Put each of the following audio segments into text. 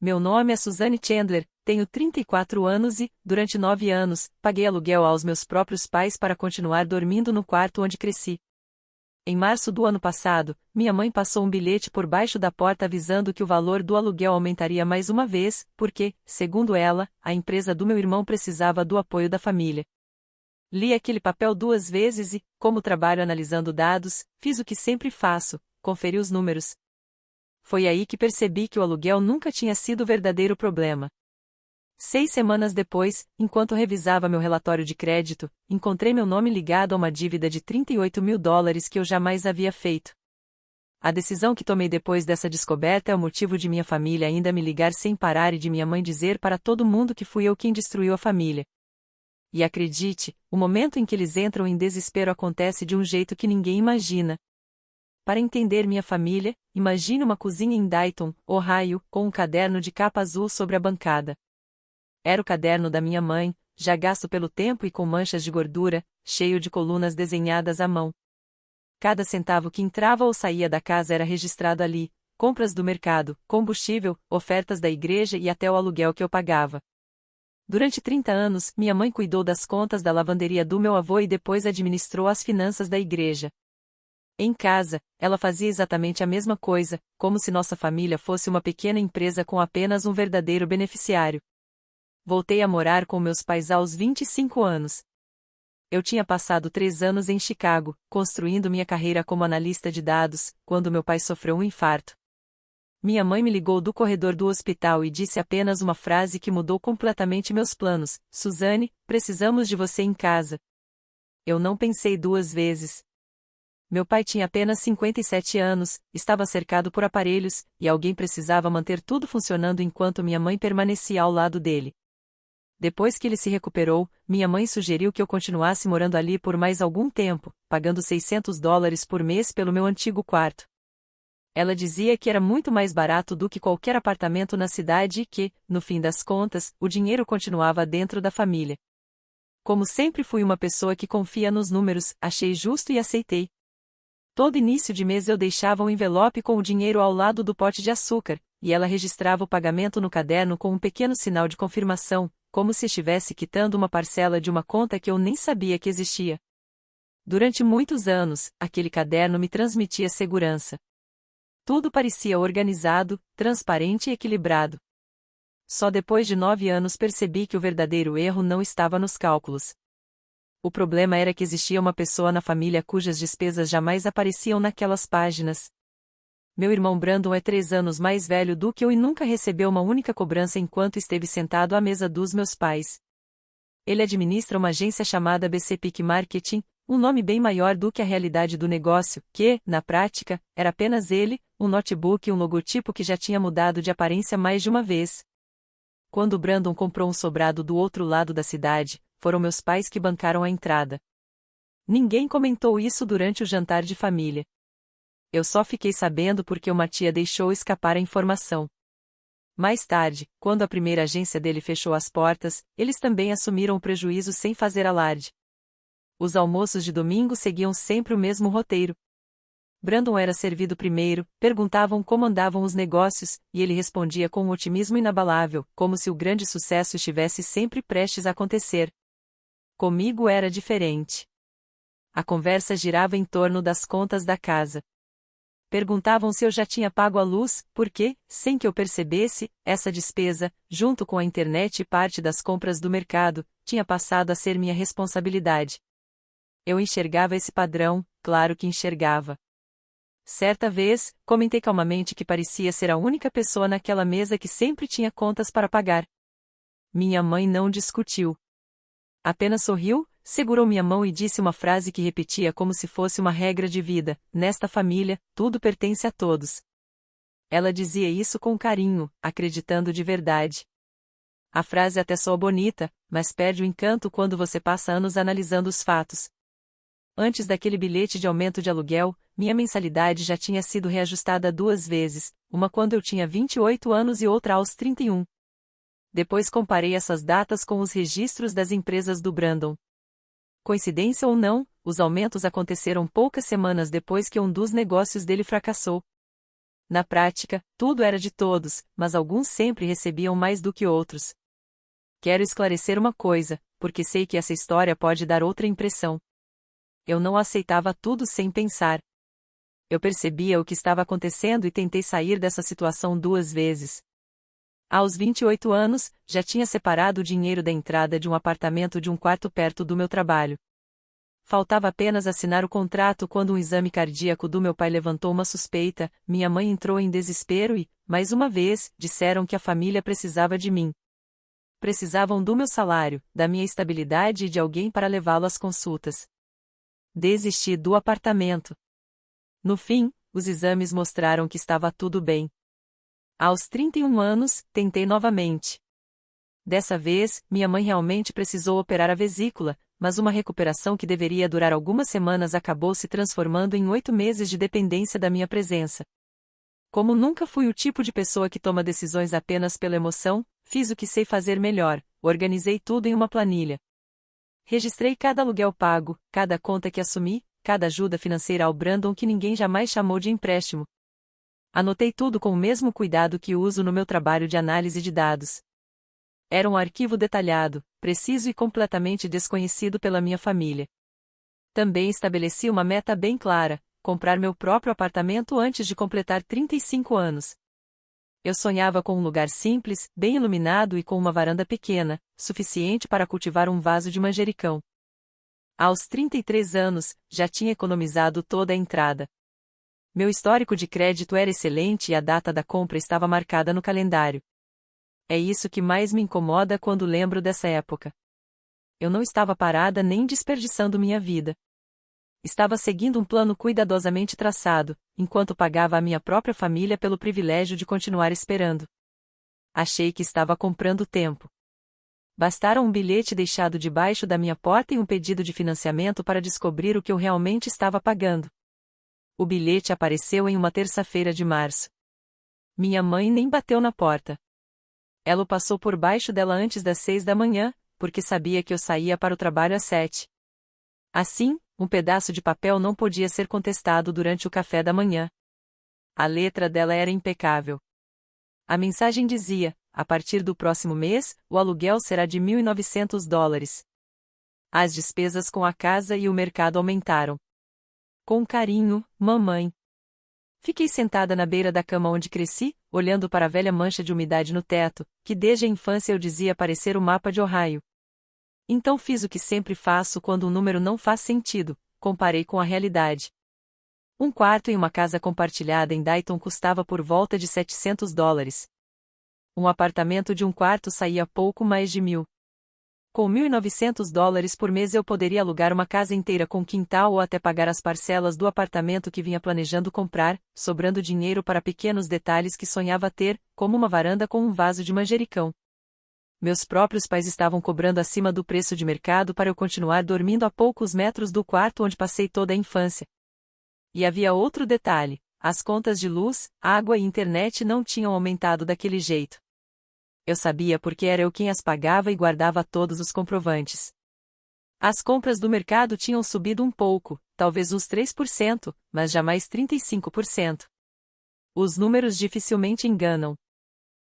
Meu nome é Suzanne Chandler, tenho 34 anos e, durante 9 anos, paguei aluguel aos meus próprios pais para continuar dormindo no quarto onde cresci. Em março do ano passado, minha mãe passou um bilhete por baixo da porta avisando que o valor do aluguel aumentaria mais uma vez, porque, segundo ela, a empresa do meu irmão precisava do apoio da família. Li aquele papel 2 vezes e, como trabalho analisando dados, fiz o que sempre faço, conferi os números. Foi aí que percebi que o aluguel nunca tinha sido o verdadeiro problema. 6 semanas depois, enquanto revisava meu relatório de crédito, encontrei meu nome ligado a uma dívida de $38.000 que eu jamais havia feito. A decisão que tomei depois dessa descoberta é o motivo de minha família ainda me ligar sem parar e de minha mãe dizer para todo mundo que fui eu quem destruiu a família. E acredite, o momento em que eles entram em desespero acontece de um jeito que ninguém imagina. Para entender minha família, imagine uma cozinha em Dayton, Ohio, com um caderno de capa azul sobre a bancada. Era o caderno da minha mãe, já gasto pelo tempo e com manchas de gordura, cheio de colunas desenhadas à mão. Cada centavo que entrava ou saía da casa era registrado ali: compras do mercado, combustível, ofertas da igreja e até o aluguel que eu pagava. Durante 30 anos, minha mãe cuidou das contas da lavanderia do meu avô e depois administrou as finanças da igreja. Em casa, ela fazia exatamente a mesma coisa, como se nossa família fosse uma pequena empresa com apenas um verdadeiro beneficiário. Voltei a morar com meus pais aos 25 anos. Eu tinha passado 3 anos em Chicago, construindo minha carreira como analista de dados, quando meu pai sofreu um infarto. Minha mãe me ligou do corredor do hospital e disse apenas uma frase que mudou completamente meus planos: Suzanne, precisamos de você em casa. Eu não pensei 2 vezes. Meu pai tinha apenas 57 anos, estava cercado por aparelhos, e alguém precisava manter tudo funcionando enquanto minha mãe permanecia ao lado dele. Depois que ele se recuperou, minha mãe sugeriu que eu continuasse morando ali por mais algum tempo, pagando $600 por mês pelo meu antigo quarto. Ela dizia que era muito mais barato do que qualquer apartamento na cidade e que, no fim das contas, o dinheiro continuava dentro da família. Como sempre fui uma pessoa que confia nos números, achei justo e aceitei. Todo início de mês eu deixava um envelope com o dinheiro ao lado do pote de açúcar, e ela registrava o pagamento no caderno com um pequeno sinal de confirmação, como se estivesse quitando uma parcela de uma conta que eu nem sabia que existia. Durante muitos anos, aquele caderno me transmitia segurança. Tudo parecia organizado, transparente e equilibrado. Só depois de 9 anos percebi que o verdadeiro erro não estava nos cálculos. O problema era que existia uma pessoa na família cujas despesas jamais apareciam naquelas páginas. Meu irmão Brandon é 3 anos mais velho do que eu e nunca recebeu uma única cobrança enquanto esteve sentado à mesa dos meus pais. Ele administra uma agência chamada BC Peak Marketing, um nome bem maior do que a realidade do negócio, que, na prática, era apenas ele, um notebook e um logotipo que já tinha mudado de aparência mais de uma vez. Quando Brandon comprou um sobrado do outro lado da cidade, foram meus pais que bancaram a entrada. Ninguém comentou isso durante o jantar de família. Eu só fiquei sabendo porque uma tia deixou escapar a informação. Mais tarde, quando a primeira agência dele fechou as portas, eles também assumiram o prejuízo sem fazer alarde. Os almoços de domingo seguiam sempre o mesmo roteiro. Brandon era servido primeiro, perguntavam como andavam os negócios, e ele respondia com um otimismo inabalável, como se o grande sucesso estivesse sempre prestes a acontecer. Comigo era diferente. A conversa girava em torno das contas da casa. Perguntavam se eu já tinha pago a luz, porque, sem que eu percebesse, essa despesa, junto com a internet e parte das compras do mercado, tinha passado a ser minha responsabilidade. Eu enxergava esse padrão, claro que enxergava. Certa vez, comentei calmamente que parecia ser a única pessoa naquela mesa que sempre tinha contas para pagar. Minha mãe não discutiu. Apenas sorriu, segurou minha mão e disse uma frase que repetia como se fosse uma regra de vida: nesta família, tudo pertence a todos. Ela dizia isso com carinho, acreditando de verdade. A frase até soa bonita, mas perde o encanto quando você passa anos analisando os fatos. Antes daquele bilhete de aumento de aluguel, minha mensalidade já tinha sido reajustada 2 vezes, uma quando eu tinha 28 anos e outra aos 31. Depois comparei essas datas com os registros das empresas do Brandon. Coincidência ou não, os aumentos aconteceram poucas semanas depois que um dos negócios dele fracassou. Na prática, tudo era de todos, mas alguns sempre recebiam mais do que outros. Quero esclarecer uma coisa, porque sei que essa história pode dar outra impressão. Eu não aceitava tudo sem pensar. Eu percebia o que estava acontecendo e tentei sair dessa situação 2 vezes. Aos 28 anos, já tinha separado o dinheiro da entrada de um apartamento de um quarto perto do meu trabalho. Faltava apenas assinar o contrato quando um exame cardíaco do meu pai levantou uma suspeita, minha mãe entrou em desespero e, mais uma vez, disseram que a família precisava de mim. Precisavam do meu salário, da minha estabilidade e de alguém para levá-lo às consultas. Desisti do apartamento. No fim, os exames mostraram que estava tudo bem. Aos 31 anos, tentei novamente. Dessa vez, minha mãe realmente precisou operar a vesícula, mas uma recuperação que deveria durar algumas semanas acabou se transformando em 8 meses de dependência da minha presença. Como nunca fui o tipo de pessoa que toma decisões apenas pela emoção, fiz o que sei fazer melhor, organizei tudo em uma planilha. Registrei cada aluguel pago, cada conta que assumi, cada ajuda financeira ao Brandon que ninguém jamais chamou de empréstimo. Anotei tudo com o mesmo cuidado que uso no meu trabalho de análise de dados. Era um arquivo detalhado, preciso e completamente desconhecido pela minha família. Também estabeleci uma meta bem clara: comprar meu próprio apartamento antes de completar 35 anos. Eu sonhava com um lugar simples, bem iluminado e com uma varanda pequena, suficiente para cultivar um vaso de manjericão. Aos 33 anos, já tinha economizado toda a entrada. Meu histórico de crédito era excelente e a data da compra estava marcada no calendário. É isso que mais me incomoda quando lembro dessa época. Eu não estava parada nem desperdiçando minha vida. Estava seguindo um plano cuidadosamente traçado, enquanto pagava a minha própria família pelo privilégio de continuar esperando. Achei que estava comprando tempo. Bastaram um bilhete deixado debaixo da minha porta e um pedido de financiamento para descobrir o que eu realmente estava pagando. O bilhete apareceu em uma terça-feira de março. Minha mãe nem bateu na porta. Ela o passou por baixo dela antes das 6 da manhã, porque sabia que eu saía para o trabalho às 7. Assim, um pedaço de papel não podia ser contestado durante o café da manhã. A letra dela era impecável. A mensagem dizia: a partir do próximo mês, o aluguel será de $1.900. As despesas com a casa e o mercado aumentaram. Com carinho, mamãe. Fiquei sentada na beira da cama onde cresci, olhando para a velha mancha de umidade no teto, que desde a infância eu dizia parecer o mapa de Ohio. Então fiz o que sempre faço quando um número não faz sentido: comparei com a realidade. Um quarto em uma casa compartilhada em Dayton custava por volta de $700. Um apartamento de um quarto saía pouco mais de $1.000. Com $1.900 por mês eu poderia alugar uma casa inteira com quintal ou até pagar as parcelas do apartamento que vinha planejando comprar, sobrando dinheiro para pequenos detalhes que sonhava ter, como uma varanda com um vaso de manjericão. Meus próprios pais estavam cobrando acima do preço de mercado para eu continuar dormindo a poucos metros do quarto onde passei toda a infância. E havia outro detalhe: as contas de luz, água e internet não tinham aumentado daquele jeito. Eu sabia porque era eu quem as pagava e guardava todos os comprovantes. As compras do mercado tinham subido um pouco, talvez uns 3%, mas jamais 35%. Os números dificilmente enganam.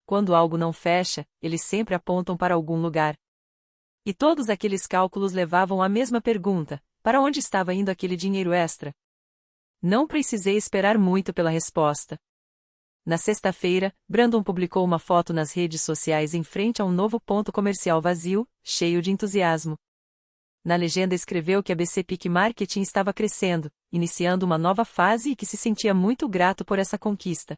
Quando algo não fecha, eles sempre apontam para algum lugar. E todos aqueles cálculos levavam à mesma pergunta: para onde estava indo aquele dinheiro extra? Não precisei esperar muito pela resposta. Na sexta-feira, Brandon publicou uma foto nas redes sociais em frente a um novo ponto comercial vazio, cheio de entusiasmo. Na legenda escreveu que a BC Peak Marketing estava crescendo, iniciando uma nova fase e que se sentia muito grato por essa conquista.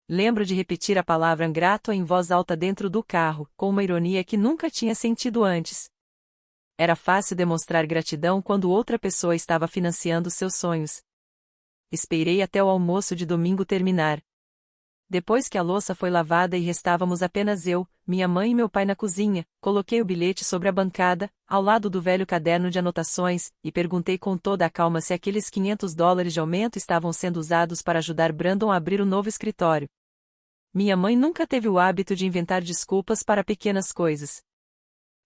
Lembro de repetir a palavra grato em voz alta dentro do carro, com uma ironia que nunca tinha sentido antes. Era fácil demonstrar gratidão quando outra pessoa estava financiando seus sonhos. Esperei até o almoço de domingo terminar. Depois que a louça foi lavada e restávamos apenas eu, minha mãe e meu pai na cozinha, coloquei o bilhete sobre a bancada, ao lado do velho caderno de anotações, e perguntei com toda a calma se aqueles $500 de aumento estavam sendo usados para ajudar Brandon a abrir o novo escritório. Minha mãe nunca teve o hábito de inventar desculpas para pequenas coisas.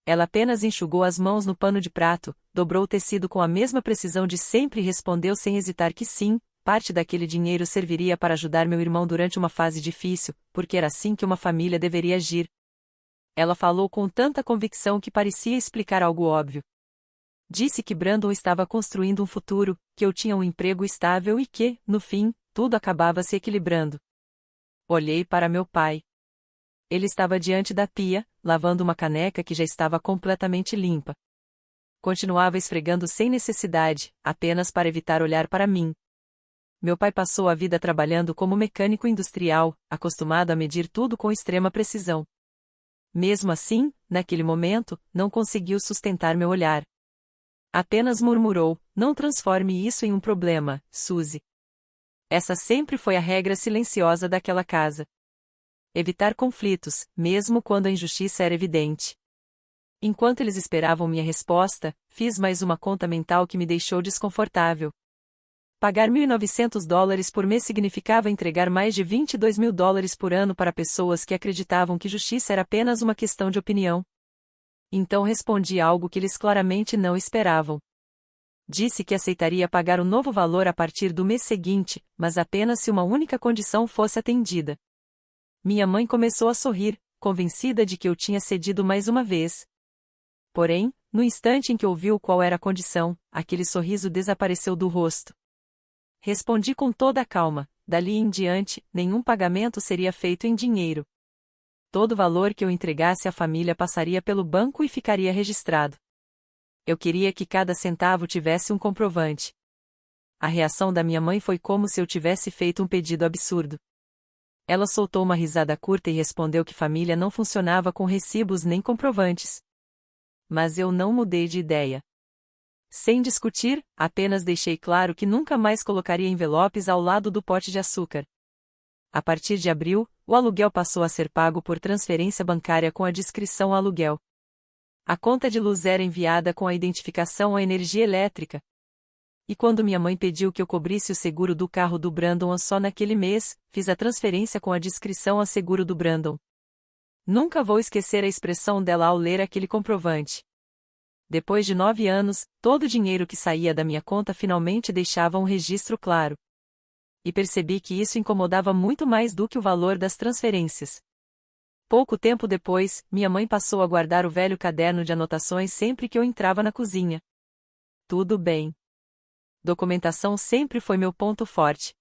Ela apenas enxugou as mãos no pano de prato, dobrou o tecido com a mesma precisão de sempre e respondeu sem hesitar que sim, parte daquele dinheiro serviria para ajudar meu irmão durante uma fase difícil, porque era assim que uma família deveria agir. Ela falou com tanta convicção que parecia explicar algo óbvio. Disse que Brandon estava construindo um futuro, que eu tinha um emprego estável e que, no fim, tudo acabava se equilibrando. Olhei para meu pai. Ele estava diante da pia, lavando uma caneca que já estava completamente limpa. Continuava esfregando sem necessidade, apenas para evitar olhar para mim. Meu pai passou a vida trabalhando como mecânico industrial, acostumado a medir tudo com extrema precisão. Mesmo assim, naquele momento, não conseguiu sustentar meu olhar. Apenas murmurou: "Não transforme isso em um problema, Suzy." Essa sempre foi a regra silenciosa daquela casa. Evitar conflitos, mesmo quando a injustiça era evidente. Enquanto eles esperavam minha resposta, fiz mais uma conta mental que me deixou desconfortável. Pagar $1.900 por mês significava entregar mais de $22.000 por ano para pessoas que acreditavam que justiça era apenas uma questão de opinião. Então respondi algo que eles claramente não esperavam. Disse que aceitaria pagar o novo valor a partir do mês seguinte, mas apenas se uma única condição fosse atendida. Minha mãe começou a sorrir, convencida de que eu tinha cedido mais uma vez. Porém, no instante em que ouviu qual era a condição, aquele sorriso desapareceu do rosto. Respondi com toda a calma: dali em diante, nenhum pagamento seria feito em dinheiro. Todo valor que eu entregasse à família passaria pelo banco e ficaria registrado. Eu queria que cada centavo tivesse um comprovante. A reação da minha mãe foi como se eu tivesse feito um pedido absurdo. Ela soltou uma risada curta e respondeu que família não funcionava com recibos nem comprovantes. Mas eu não mudei de ideia. Sem discutir, apenas deixei claro que nunca mais colocaria envelopes ao lado do pote de açúcar. A partir de abril, o aluguel passou a ser pago por transferência bancária com a descrição aluguel. A conta de luz era enviada com a identificação à energia elétrica. E quando minha mãe pediu que eu cobrisse o seguro do carro do Brandon só naquele mês, fiz a transferência com a descrição a seguro do Brandon. Nunca vou esquecer a expressão dela ao ler aquele comprovante. Depois de 9 anos, todo o dinheiro que saía da minha conta finalmente deixava um registro claro. E percebi que isso incomodava muito mais do que o valor das transferências. Pouco tempo depois, minha mãe passou a guardar o velho caderno de anotações sempre que eu entrava na cozinha. Tudo bem. Documentação sempre foi meu ponto forte.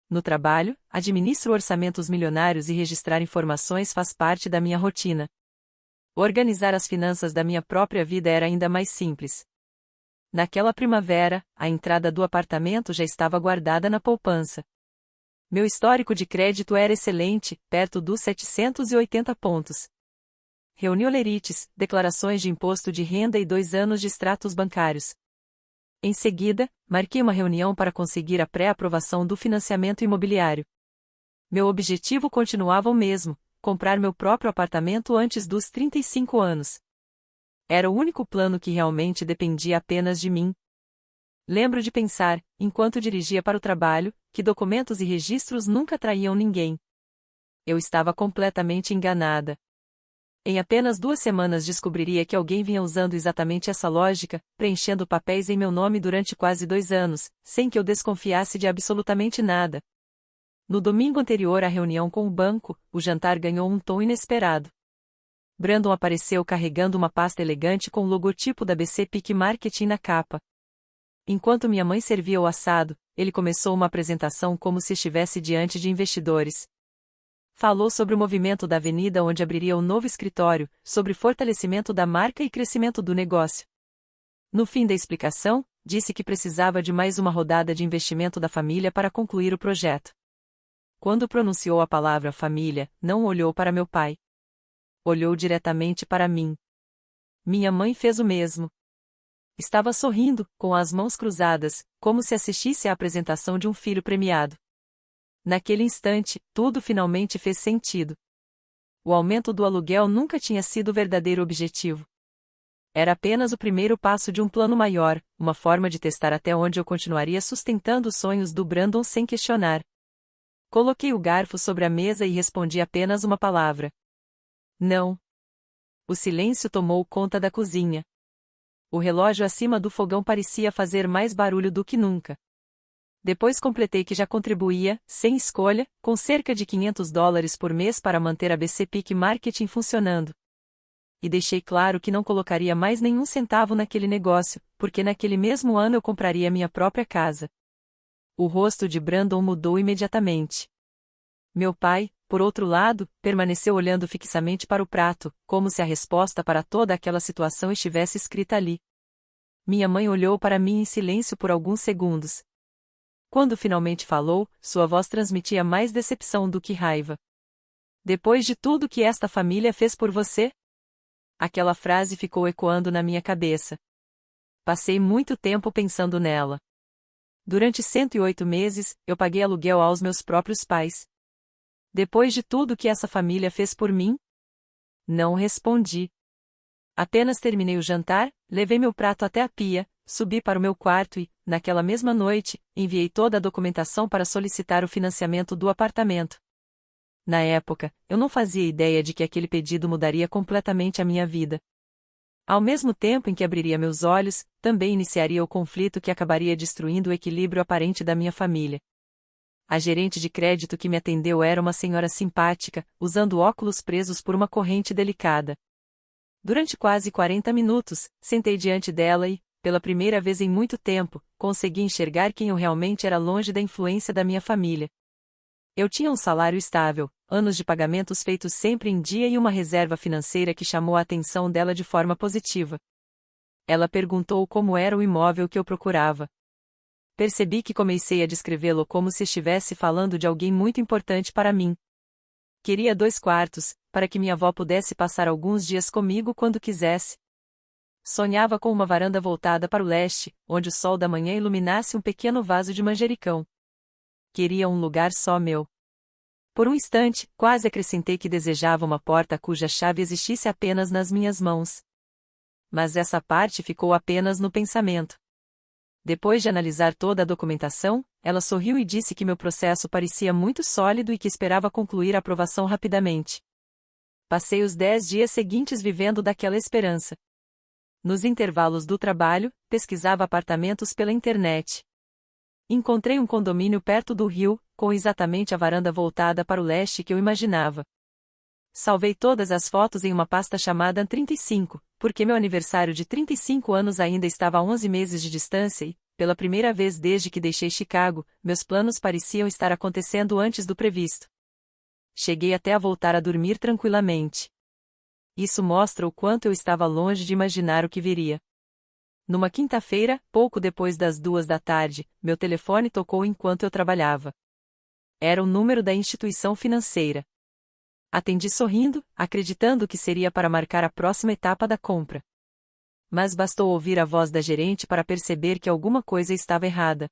No trabalho, administro orçamentos milionários e registrar informações faz parte da minha rotina. Organizar as finanças da minha própria vida era ainda mais simples. Naquela primavera, a entrada do apartamento já estava guardada na poupança. Meu histórico de crédito era excelente, perto dos 780 pontos. Reuni olerites, declarações de imposto de renda e 2 anos de extratos bancários. Em seguida, marquei uma reunião para conseguir a pré-aprovação do financiamento imobiliário. Meu objetivo continuava o mesmo: comprar meu próprio apartamento antes dos 35 anos. Era o único plano que realmente dependia apenas de mim. Lembro de pensar, enquanto dirigia para o trabalho, que documentos e registros nunca traíam ninguém. Eu estava completamente enganada. Em apenas 2 semanas descobriria que alguém vinha usando exatamente essa lógica, preenchendo papéis em meu nome durante quase 2 anos, sem que eu desconfiasse de absolutamente nada. No domingo anterior à reunião com o banco, o jantar ganhou um tom inesperado. Brandon apareceu carregando uma pasta elegante com o logotipo da BC Peak Marketing na capa. Enquanto minha mãe servia o assado, ele começou uma apresentação como se estivesse diante de investidores. Falou sobre o movimento da avenida onde abriria o novo escritório, sobre fortalecimento da marca e crescimento do negócio. No fim da explicação, disse que precisava de mais uma rodada de investimento da família para concluir o projeto. Quando pronunciou a palavra família, não olhou para meu pai. Olhou diretamente para mim. Minha mãe fez o mesmo. Estava sorrindo, com as mãos cruzadas, como se assistisse à apresentação de um filho premiado. Naquele instante, tudo finalmente fez sentido. O aumento do aluguel nunca tinha sido o verdadeiro objetivo. Era apenas o primeiro passo de um plano maior, uma forma de testar até onde eu continuaria sustentando os sonhos do Brandon sem questionar. Coloquei o garfo sobre a mesa e respondi apenas uma palavra: não. O silêncio tomou conta da cozinha. O relógio acima do fogão parecia fazer mais barulho do que nunca. Depois completei que já contribuía, sem escolha, com cerca de $500 por mês para manter a BC Peak Marketing funcionando. E deixei claro que não colocaria mais nenhum centavo naquele negócio, porque naquele mesmo ano eu compraria minha própria casa. O rosto de Brandon mudou imediatamente. Meu pai, por outro lado, permaneceu olhando fixamente para o prato, como se a resposta para toda aquela situação estivesse escrita ali. Minha mãe olhou para mim em silêncio por alguns segundos. Quando finalmente falou, sua voz transmitia mais decepção do que raiva. Depois de tudo que esta família fez por você? Aquela frase ficou ecoando na minha cabeça. Passei muito tempo pensando nela. Durante 108 meses, eu paguei aluguel aos meus próprios pais. Depois de tudo que essa família fez por mim? Não respondi. Apenas terminei o jantar, levei meu prato até a pia, subi para o meu quarto e, naquela mesma noite, enviei toda a documentação para solicitar o financiamento do apartamento. Na época, eu não fazia ideia de que aquele pedido mudaria completamente a minha vida. Ao mesmo tempo em que abriria meus olhos, também iniciaria o conflito que acabaria destruindo o equilíbrio aparente da minha família. A gerente de crédito que me atendeu era uma senhora simpática, usando óculos presos por uma corrente delicada. Durante quase 40 minutos, sentei diante dela e, pela primeira vez em muito tempo, consegui enxergar quem eu realmente era longe da influência da minha família. Eu tinha um salário estável, anos de pagamentos feitos sempre em dia e uma reserva financeira que chamou a atenção dela de forma positiva. Ela perguntou como era o imóvel que eu procurava. Percebi que comecei a descrevê-lo como se estivesse falando de alguém muito importante para mim. Queria 2 quartos, para que minha avó pudesse passar alguns dias comigo quando quisesse. Sonhava com uma varanda voltada para o leste, onde o sol da manhã iluminasse um pequeno vaso de manjericão. Queria um lugar só meu. Por um instante, quase acrescentei que desejava uma porta cuja chave existisse apenas nas minhas mãos. Mas essa parte ficou apenas no pensamento. Depois de analisar toda a documentação, ela sorriu e disse que meu processo parecia muito sólido e que esperava concluir a aprovação rapidamente. Passei os 10 dias seguintes vivendo daquela esperança. Nos intervalos do trabalho, pesquisava apartamentos pela internet. Encontrei um condomínio perto do rio, com exatamente a varanda voltada para o leste que eu imaginava. Salvei todas as fotos em uma pasta chamada 35, porque meu aniversário de 35 anos ainda estava a 11 meses de distância e, pela primeira vez desde que deixei Chicago, meus planos pareciam estar acontecendo antes do previsto. Cheguei até a voltar a dormir tranquilamente. Isso mostra o quanto eu estava longe de imaginar o que viria. Numa quinta-feira, pouco depois das 2 da tarde, meu telefone tocou enquanto eu trabalhava. Era o número da instituição financeira. Atendi sorrindo, acreditando que seria para marcar a próxima etapa da compra. Mas bastou ouvir a voz da gerente para perceber que alguma coisa estava errada.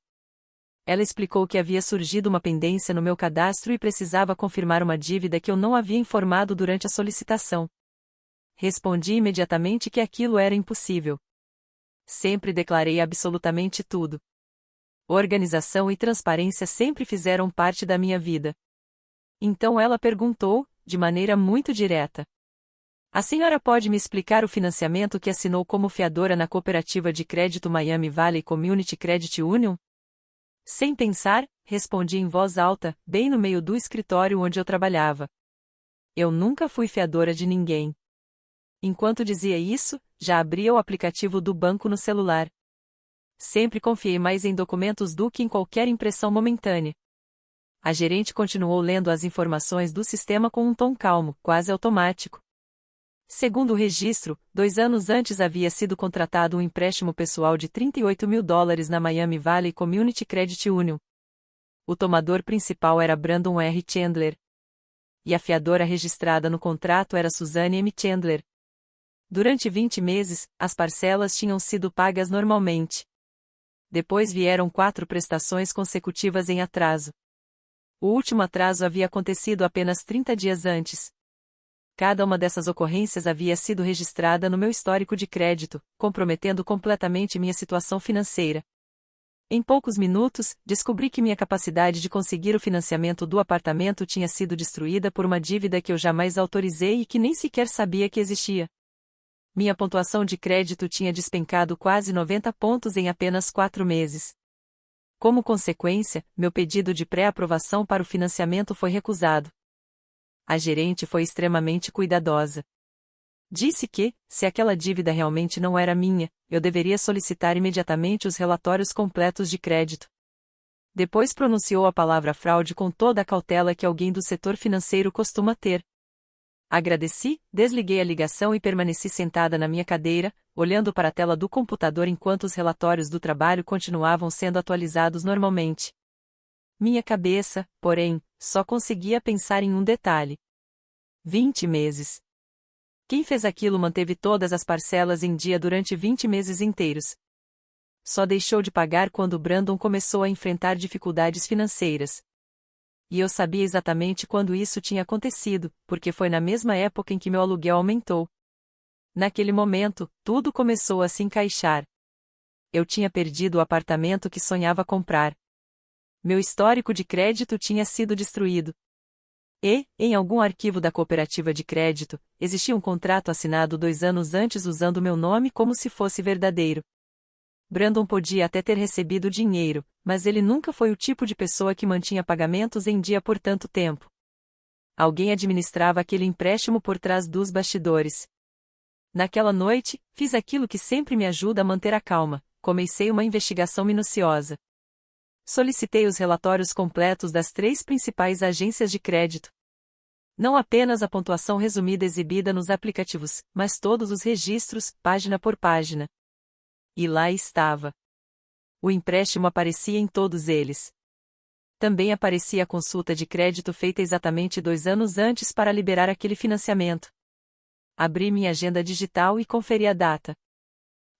Ela explicou que havia surgido uma pendência no meu cadastro e precisava confirmar uma dívida que eu não havia informado durante a solicitação. Respondi imediatamente que aquilo era impossível. Sempre declarei absolutamente tudo. Organização e transparência sempre fizeram parte da minha vida. Então ela perguntou, de maneira muito direta: a senhora pode me explicar o financiamento que assinou como fiadora na cooperativa de crédito Miami Valley Community Credit Union? Sem pensar, respondi em voz alta, bem no meio do escritório onde eu trabalhava. Eu nunca fui fiadora de ninguém. Enquanto dizia isso, já abria o aplicativo do banco no celular. Sempre confiei mais em documentos do que em qualquer impressão momentânea. A gerente continuou lendo as informações do sistema com um tom calmo, quase automático. Segundo o registro, 2 anos antes havia sido contratado um empréstimo pessoal de $38.000 na Miami Valley Community Credit Union. O tomador principal era Brandon R. Chandler. E a fiadora registrada no contrato era Suzanne M. Chandler. Durante 20 meses, as parcelas tinham sido pagas normalmente. Depois vieram 4 prestações consecutivas em atraso. O último atraso havia acontecido apenas 30 dias antes. Cada uma dessas ocorrências havia sido registrada no meu histórico de crédito, comprometendo completamente minha situação financeira. Em poucos minutos, descobri que minha capacidade de conseguir o financiamento do apartamento tinha sido destruída por uma dívida que eu jamais autorizei e que nem sequer sabia que existia. Minha pontuação de crédito tinha despencado quase 90 pontos em apenas 4 meses. Como consequência, meu pedido de pré-aprovação para o financiamento foi recusado. A gerente foi extremamente cuidadosa. Disse que, se aquela dívida realmente não era minha, eu deveria solicitar imediatamente os relatórios completos de crédito. Depois pronunciou a palavra fraude com toda a cautela que alguém do setor financeiro costuma ter. Agradeci, desliguei a ligação e permaneci sentada na minha cadeira, olhando para a tela do computador enquanto os relatórios do trabalho continuavam sendo atualizados normalmente. Minha cabeça, porém, só conseguia pensar em um detalhe. 20 meses. Quem fez aquilo manteve todas as parcelas em dia durante 20 meses inteiros. Só deixou de pagar quando Brandon começou a enfrentar dificuldades financeiras. E eu sabia exatamente quando isso tinha acontecido, porque foi na mesma época em que meu aluguel aumentou. Naquele momento, tudo começou a se encaixar. Eu tinha perdido o apartamento que sonhava comprar. Meu histórico de crédito tinha sido destruído. E, em algum arquivo da cooperativa de crédito, existia um contrato assinado 2 anos antes usando meu nome como se fosse verdadeiro. Brandon podia até ter recebido dinheiro, mas ele nunca foi o tipo de pessoa que mantinha pagamentos em dia por tanto tempo. Alguém administrava aquele empréstimo por trás dos bastidores. Naquela noite, fiz aquilo que sempre me ajuda a manter a calma: comecei uma investigação minuciosa. Solicitei os relatórios completos das 3 principais agências de crédito. Não apenas a pontuação resumida exibida nos aplicativos, mas todos os registros, página por página. E lá estava. O empréstimo aparecia em todos eles. Também aparecia a consulta de crédito feita exatamente 2 anos antes para liberar aquele financiamento. Abri minha agenda digital e conferi a data.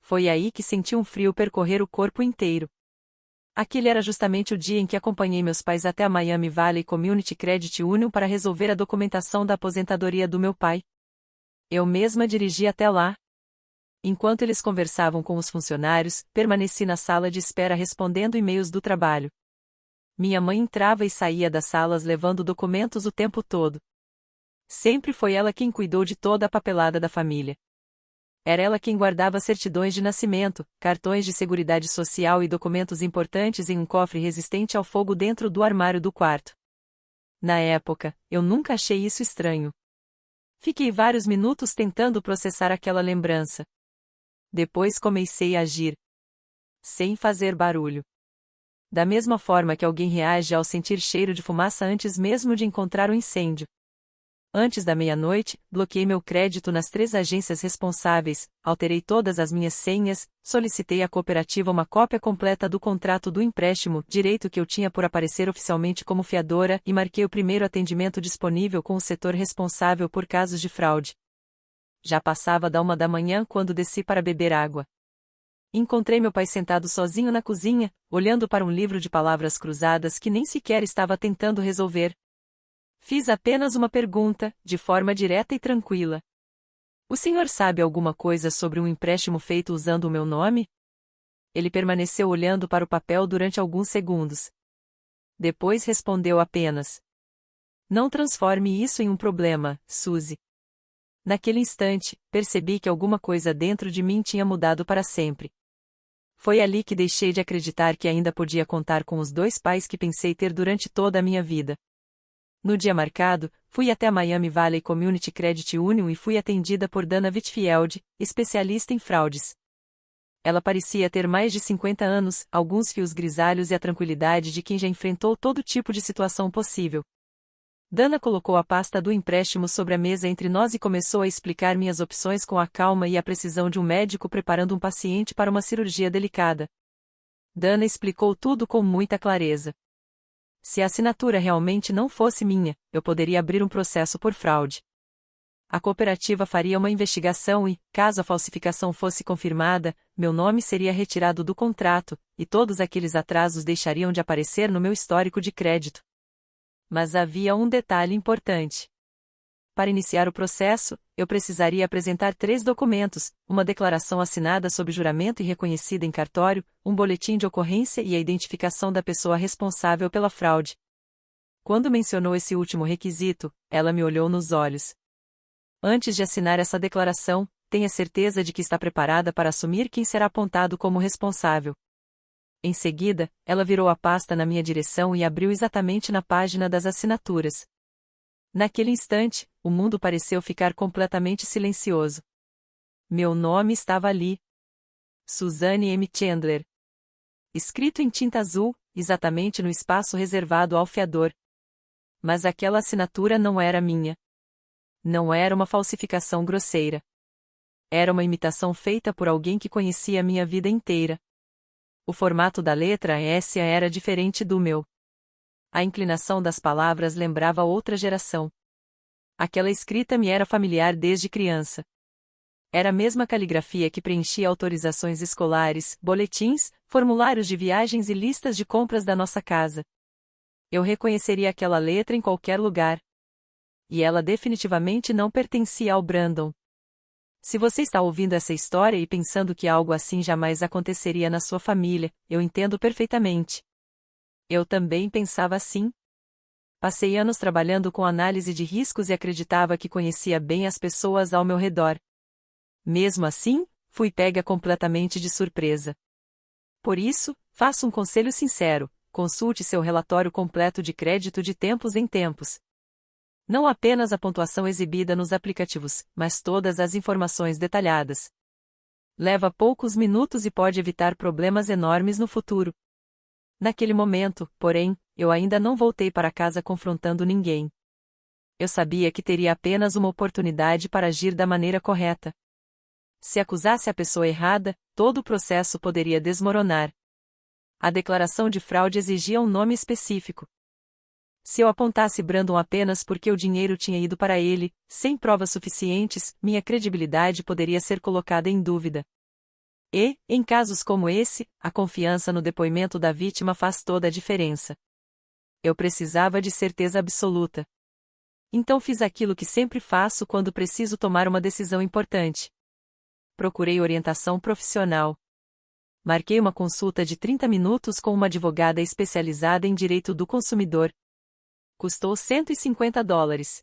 Foi aí que senti um frio percorrer o corpo inteiro. Aquele era justamente o dia em que acompanhei meus pais até a Miami Valley Community Credit Union para resolver a documentação da aposentadoria do meu pai. Eu mesma dirigi até lá. Enquanto eles conversavam com os funcionários, permaneci na sala de espera respondendo e-mails do trabalho. Minha mãe entrava e saía das salas levando documentos o tempo todo. Sempre foi ela quem cuidou de toda a papelada da família. Era ela quem guardava certidões de nascimento, cartões de seguridade social e documentos importantes em um cofre resistente ao fogo dentro do armário do quarto. Na época, eu nunca achei isso estranho. Fiquei vários minutos tentando processar aquela lembrança. Depois comecei a agir. Sem fazer barulho. Da mesma forma que alguém reage ao sentir cheiro de fumaça antes mesmo de encontrar o incêndio. Antes da meia-noite, bloqueei meu crédito nas 3 agências responsáveis, alterei todas as minhas senhas, solicitei à cooperativa uma cópia completa do contrato do empréstimo, direito que eu tinha por aparecer oficialmente como fiadora, e marquei o primeiro atendimento disponível com o setor responsável por casos de fraude. Já passava da 1 da manhã quando desci para beber água. Encontrei meu pai sentado sozinho na cozinha, olhando para um livro de palavras cruzadas que nem sequer estava tentando resolver. Fiz apenas uma pergunta, de forma direta e tranquila. O senhor sabe alguma coisa sobre um empréstimo feito usando o meu nome? Ele permaneceu olhando para o papel durante alguns segundos. Depois respondeu apenas: Não transforme isso em um problema, Suzy. Naquele instante, percebi que alguma coisa dentro de mim tinha mudado para sempre. Foi ali que deixei de acreditar que ainda podia contar com os 2 pais que pensei ter durante toda a minha vida. No dia marcado, fui até a Miami Valley Community Credit Union e fui atendida por Dana Whitfield, especialista em fraudes. Ela parecia ter mais de 50 anos, alguns fios grisalhos e a tranquilidade de quem já enfrentou todo tipo de situação possível. Dana colocou a pasta do empréstimo sobre a mesa entre nós e começou a explicar minhas opções com a calma e a precisão de um médico preparando um paciente para uma cirurgia delicada. Dana explicou tudo com muita clareza. Se a assinatura realmente não fosse minha, eu poderia abrir um processo por fraude. A cooperativa faria uma investigação e, caso a falsificação fosse confirmada, meu nome seria retirado do contrato, e todos aqueles atrasos deixariam de aparecer no meu histórico de crédito. Mas havia um detalhe importante. Para iniciar o processo, eu precisaria apresentar 3 documentos: uma declaração assinada sob juramento e reconhecida em cartório, um boletim de ocorrência e a identificação da pessoa responsável pela fraude. Quando mencionou esse último requisito, ela me olhou nos olhos. Antes de assinar essa declaração, tenha certeza de que está preparada para assumir quem será apontado como responsável. Em seguida, ela virou a pasta na minha direção e abriu exatamente na página das assinaturas. Naquele instante, o mundo pareceu ficar completamente silencioso. Meu nome estava ali. Suzanne M. Chandler. Escrito em tinta azul, exatamente no espaço reservado ao fiador. Mas aquela assinatura não era minha. Não era uma falsificação grosseira. Era uma imitação feita por alguém que conhecia minha vida inteira. O formato da letra S era diferente do meu. A inclinação das palavras lembrava outra geração. Aquela escrita me era familiar desde criança. Era a mesma caligrafia que preenchia autorizações escolares, boletins, formulários de viagens e listas de compras da nossa casa. Eu reconheceria aquela letra em qualquer lugar. E ela definitivamente não pertencia ao Brandon. Se você está ouvindo essa história e pensando que algo assim jamais aconteceria na sua família, eu entendo perfeitamente. Eu também pensava assim. Passei anos trabalhando com análise de riscos e acreditava que conhecia bem as pessoas ao meu redor. Mesmo assim, fui pega completamente de surpresa. Por isso, faço um conselho sincero: consulte seu relatório completo de crédito de tempos em tempos. Não apenas a pontuação exibida nos aplicativos, mas todas as informações detalhadas. Leva poucos minutos e pode evitar problemas enormes no futuro. Naquele momento, porém, eu ainda não voltei para casa confrontando ninguém. Eu sabia que teria apenas uma oportunidade para agir da maneira correta. Se acusasse a pessoa errada, todo o processo poderia desmoronar. A declaração de fraude exigia um nome específico. Se eu apontasse Brandon apenas porque o dinheiro tinha ido para ele, sem provas suficientes, minha credibilidade poderia ser colocada em dúvida. E, em casos como esse, a confiança no depoimento da vítima faz toda a diferença. Eu precisava de certeza absoluta. Então fiz aquilo que sempre faço quando preciso tomar uma decisão importante. Procurei orientação profissional. Marquei uma consulta de 30 minutos com uma advogada especializada em direito do consumidor. Custou $150.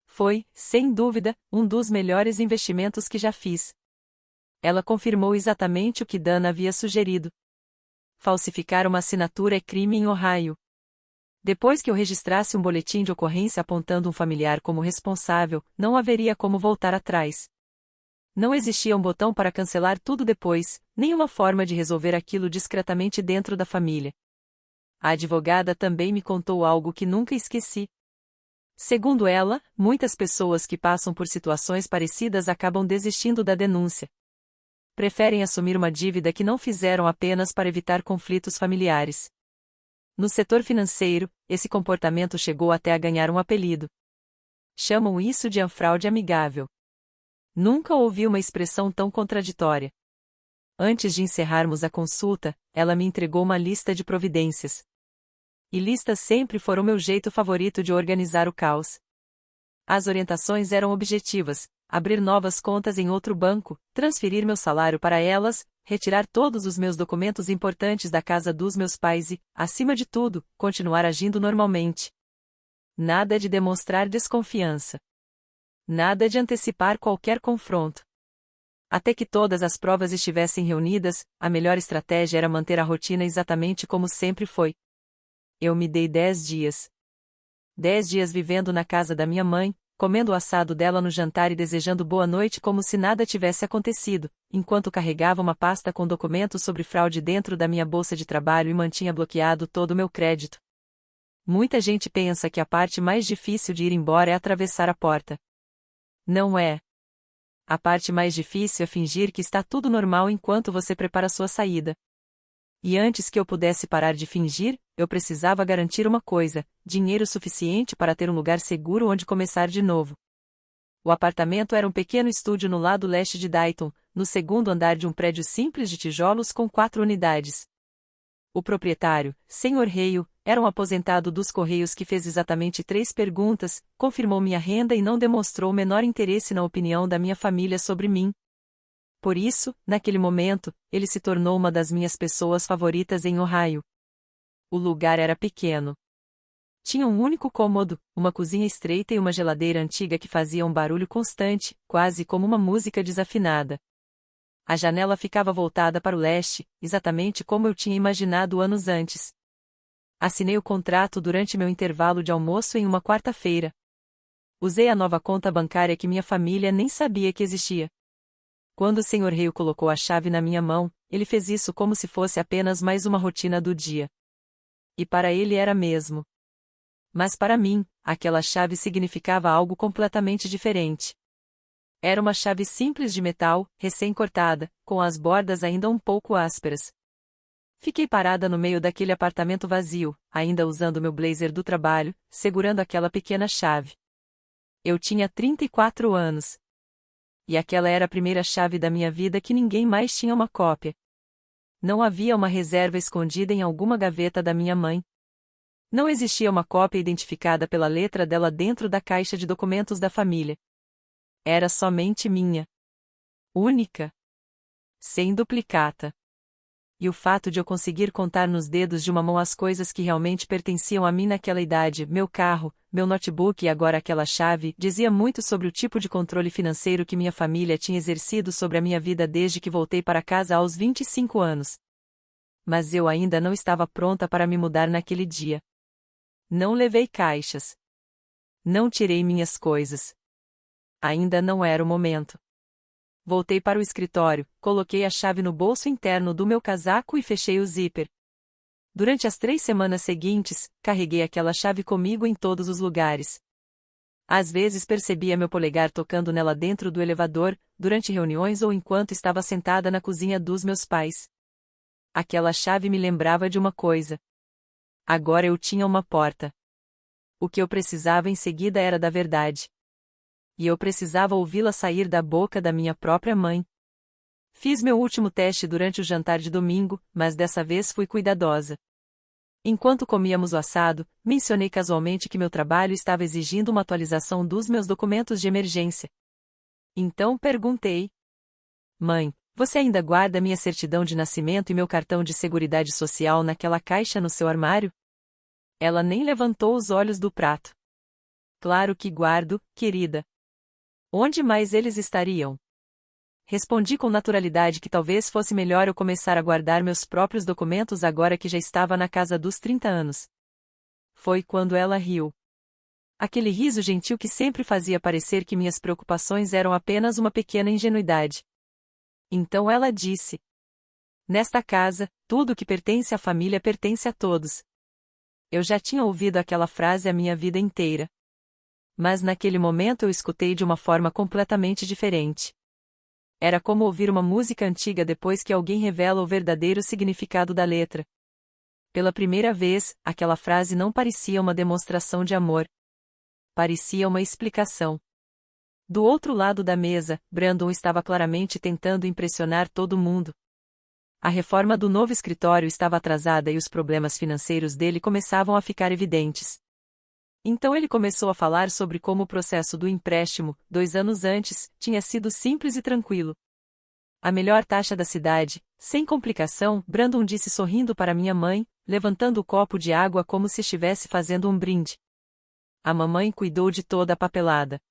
Foi, sem dúvida, um dos melhores investimentos que já fiz. Ela confirmou exatamente o que Dana havia sugerido. Falsificar uma assinatura é crime em Ohio. Depois que eu registrasse um boletim de ocorrência apontando um familiar como responsável, não haveria como voltar atrás. Não existia um botão para cancelar tudo depois, nem uma forma de resolver aquilo discretamente dentro da família. A advogada também me contou algo que nunca esqueci. Segundo ela, muitas pessoas que passam por situações parecidas acabam desistindo da denúncia. Preferem assumir uma dívida que não fizeram apenas para evitar conflitos familiares. No setor financeiro, esse comportamento chegou até a ganhar um apelido. Chamam isso de fraude amigável. Nunca ouvi uma expressão tão contraditória. Antes de encerrarmos a consulta, ela me entregou uma lista de providências. E listas sempre foram meu jeito favorito de organizar o caos. As orientações eram objetivas: abrir novas contas em outro banco, transferir meu salário para elas, retirar todos os meus documentos importantes da casa dos meus pais e, acima de tudo, continuar agindo normalmente. Nada de demonstrar desconfiança. Nada de antecipar qualquer confronto. Até que todas as provas estivessem reunidas, a melhor estratégia era manter a rotina exatamente como sempre foi. Eu me dei 10 dias. 10 dias vivendo na casa da minha mãe, comendo o assado dela no jantar e desejando boa noite como se nada tivesse acontecido, enquanto carregava uma pasta com documentos sobre fraude dentro da minha bolsa de trabalho e mantinha bloqueado todo o meu crédito. Muita gente pensa que a parte mais difícil de ir embora é atravessar a porta. Não é. A parte mais difícil é fingir que está tudo normal enquanto você prepara sua saída. E antes que eu pudesse parar de fingir, eu precisava garantir uma coisa: dinheiro suficiente para ter um lugar seguro onde começar de novo. O apartamento era um pequeno estúdio no lado leste de Dayton, no segundo andar de um prédio simples de tijolos com 4 unidades. O proprietário, Sr. Hale, era um aposentado dos Correios que fez exatamente 3 perguntas, confirmou minha renda e não demonstrou o menor interesse na opinião da minha família sobre mim. Por isso, naquele momento, ele se tornou uma das minhas pessoas favoritas em Ohio. O lugar era pequeno. Tinha um único cômodo, uma cozinha estreita e uma geladeira antiga que fazia um barulho constante, quase como uma música desafinada. A janela ficava voltada para o leste, exatamente como eu tinha imaginado anos antes. Assinei o contrato durante meu intervalo de almoço em uma quarta-feira. Usei a nova conta bancária que minha família nem sabia que existia. Quando o Sr. Hale colocou a chave na minha mão, ele fez isso como se fosse apenas mais uma rotina do dia. E para ele era mesmo. Mas para mim, aquela chave significava algo completamente diferente. Era uma chave simples de metal, recém-cortada, com as bordas ainda um pouco ásperas. Fiquei parada no meio daquele apartamento vazio, ainda usando meu blazer do trabalho, segurando aquela pequena chave. Eu tinha 34 anos. E aquela era a primeira chave da minha vida que ninguém mais tinha uma cópia. Não havia uma reserva escondida em alguma gaveta da minha mãe. Não existia uma cópia identificada pela letra dela dentro da caixa de documentos da família. Era somente minha. Única. Sem duplicata. E o fato de eu conseguir contar nos dedos de uma mão as coisas que realmente pertenciam a mim naquela idade, meu carro, meu notebook e agora aquela chave, dizia muito sobre o tipo de controle financeiro que minha família tinha exercido sobre a minha vida desde que voltei para casa aos 25 anos. Mas eu ainda não estava pronta para me mudar naquele dia. Não levei caixas. Não tirei minhas coisas. Ainda não era o momento. Voltei para o escritório, coloquei a chave no bolso interno do meu casaco e fechei o zíper. Durante as 3 semanas seguintes, carreguei aquela chave comigo em todos os lugares. Às vezes percebia meu polegar tocando nela dentro do elevador, durante reuniões ou enquanto estava sentada na cozinha dos meus pais. Aquela chave me lembrava de uma coisa. Agora eu tinha uma porta. O que eu precisava em seguida era da verdade. E eu precisava ouvi-la sair da boca da minha própria mãe. Fiz meu último teste durante o jantar de domingo, mas dessa vez fui cuidadosa. Enquanto comíamos o assado, mencionei casualmente que meu trabalho estava exigindo uma atualização dos meus documentos de emergência. Então perguntei: Mãe, você ainda guarda minha certidão de nascimento e meu cartão de seguridade social naquela caixa no seu armário? Ela nem levantou os olhos do prato. Claro que guardo, querida. Onde mais eles estariam? Respondi com naturalidade que talvez fosse melhor eu começar a guardar meus próprios documentos agora que já estava na casa dos 30 anos. Foi quando ela riu. Aquele riso gentil que sempre fazia parecer que minhas preocupações eram apenas uma pequena ingenuidade. Então ela disse: Nesta casa, tudo que pertence à família pertence a todos. Eu já tinha ouvido aquela frase a minha vida inteira. Mas naquele momento eu escutei de uma forma completamente diferente. Era como ouvir uma música antiga depois que alguém revela o verdadeiro significado da letra. Pela primeira vez, aquela frase não parecia uma demonstração de amor. Parecia uma explicação. Do outro lado da mesa, Brandon estava claramente tentando impressionar todo mundo. A reforma do novo escritório estava atrasada e os problemas financeiros dele começavam a ficar evidentes. Então ele começou a falar sobre como o processo do empréstimo, 2 anos antes, tinha sido simples e tranquilo. A melhor taxa da cidade, sem complicação, Brandon disse sorrindo para minha mãe, levantando o copo de água como se estivesse fazendo um brinde. A mamãe cuidou de toda a papelada.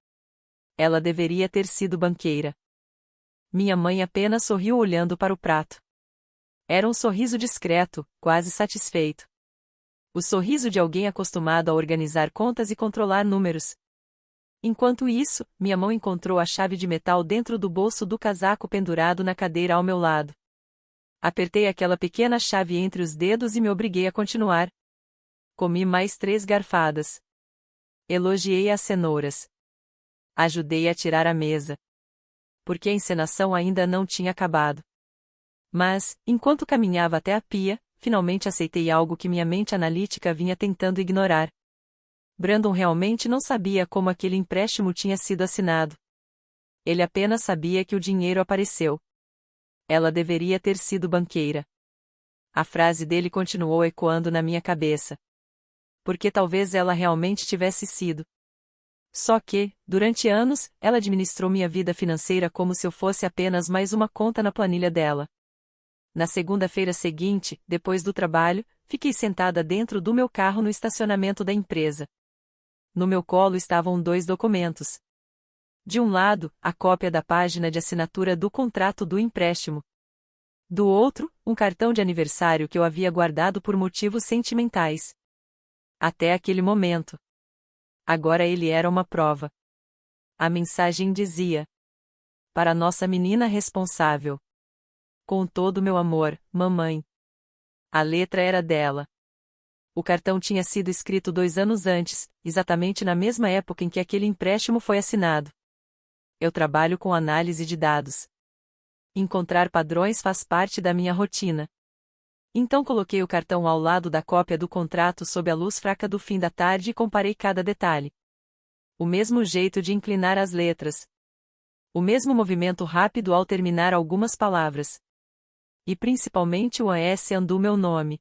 Ela deveria ter sido banqueira. Minha mãe apenas sorriu olhando para o prato. Era um sorriso discreto, quase satisfeito. O sorriso de alguém acostumado a organizar contas e controlar números. Enquanto isso, minha mão encontrou a chave de metal dentro do bolso do casaco pendurado na cadeira ao meu lado. Apertei aquela pequena chave entre os dedos e me obriguei a continuar. Comi mais 3 garfadas. Elogiei as cenouras. Ajudei a tirar a mesa. Porque a encenação ainda não tinha acabado. Mas, enquanto caminhava até a pia, finalmente aceitei algo que minha mente analítica vinha tentando ignorar. Brandon realmente não sabia como aquele empréstimo tinha sido assinado. Ele apenas sabia que o dinheiro apareceu. Ela deveria ter sido banqueira. A frase dele continuou ecoando na minha cabeça. Porque talvez ela realmente tivesse sido. Só que, durante anos, ela administrou minha vida financeira como se eu fosse apenas mais uma conta na planilha dela. Na segunda-feira seguinte, depois do trabalho, fiquei sentada dentro do meu carro no estacionamento da empresa. No meu colo estavam 2 documentos. De um lado, a cópia da página de assinatura do contrato do empréstimo. Do outro, um cartão de aniversário que eu havia guardado por motivos sentimentais. Até aquele momento. Agora ele era uma prova. A mensagem dizia: para nossa menina responsável. Com todo meu amor, mamãe. A letra era dela. O cartão tinha sido escrito 2 anos antes, exatamente na mesma época em que aquele empréstimo foi assinado. Eu trabalho com análise de dados. Encontrar padrões faz parte da minha rotina. Então coloquei o cartão ao lado da cópia do contrato sob a luz fraca do fim da tarde e comparei cada detalhe. O mesmo jeito de inclinar as letras. O mesmo movimento rápido ao terminar algumas palavras. E principalmente o AS do meu nome.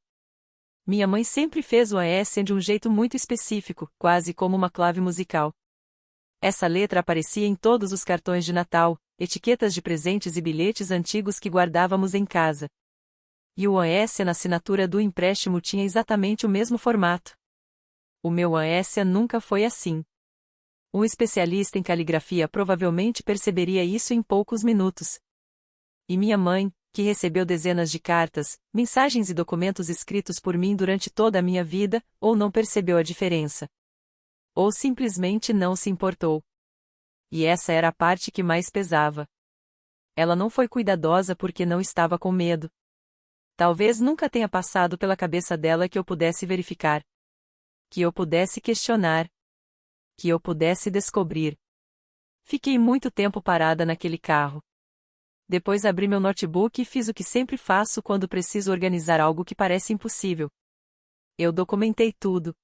Minha mãe sempre fez o AS de um jeito muito específico, quase como uma clave musical. Essa letra aparecia em todos os cartões de Natal, etiquetas de presentes e bilhetes antigos que guardávamos em casa. E o AS na assinatura do empréstimo tinha exatamente o mesmo formato. O meu AS nunca foi assim. Um especialista em caligrafia provavelmente perceberia isso em poucos minutos. E minha mãe, que recebeu dezenas de cartas, mensagens e documentos escritos por mim durante toda a minha vida, ou não percebeu a diferença. Ou simplesmente não se importou. E essa era a parte que mais pesava. Ela não foi cuidadosa porque não estava com medo. Talvez nunca tenha passado pela cabeça dela que eu pudesse verificar. Que eu pudesse questionar. Que eu pudesse descobrir. Fiquei muito tempo parada naquele carro. Depois abri meu notebook e fiz o que sempre faço quando preciso organizar algo que parece impossível. Eu documentei tudo.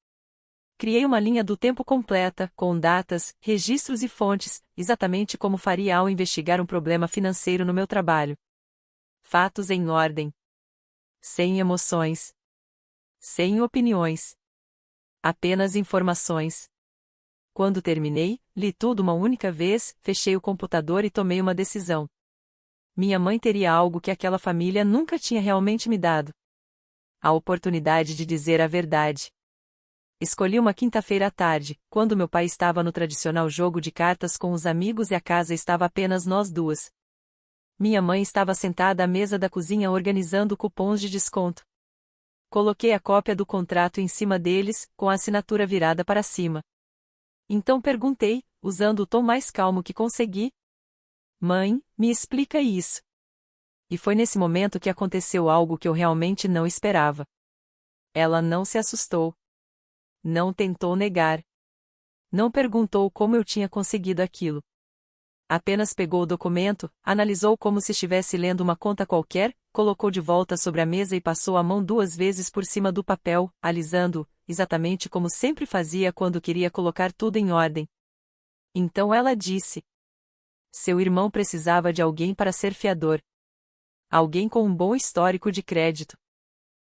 Criei uma linha do tempo completa, com datas, registros e fontes, exatamente como faria ao investigar um problema financeiro no meu trabalho. Fatos em ordem. Sem emoções. Sem opiniões. Apenas informações. Quando terminei, li tudo uma única vez, fechei o computador e tomei uma decisão. Minha mãe teria algo que aquela família nunca tinha realmente me dado. A oportunidade de dizer a verdade. Escolhi uma quinta-feira à tarde, quando meu pai estava no tradicional jogo de cartas com os amigos e a casa estava apenas nós duas. Minha mãe estava sentada à mesa da cozinha organizando cupons de desconto. Coloquei a cópia do contrato em cima deles, com a assinatura virada para cima. Então perguntei, usando o tom mais calmo que consegui: mãe, me explica isso. E foi nesse momento que aconteceu algo que eu realmente não esperava. Ela não se assustou. Não tentou negar. Não perguntou como eu tinha conseguido aquilo. Apenas pegou o documento, analisou como se estivesse lendo uma conta qualquer, colocou de volta sobre a mesa e passou a mão 2 vezes por cima do papel, alisando-o, exatamente como sempre fazia quando queria colocar tudo em ordem. Então ela disse: seu irmão precisava de alguém para ser fiador. Alguém com um bom histórico de crédito.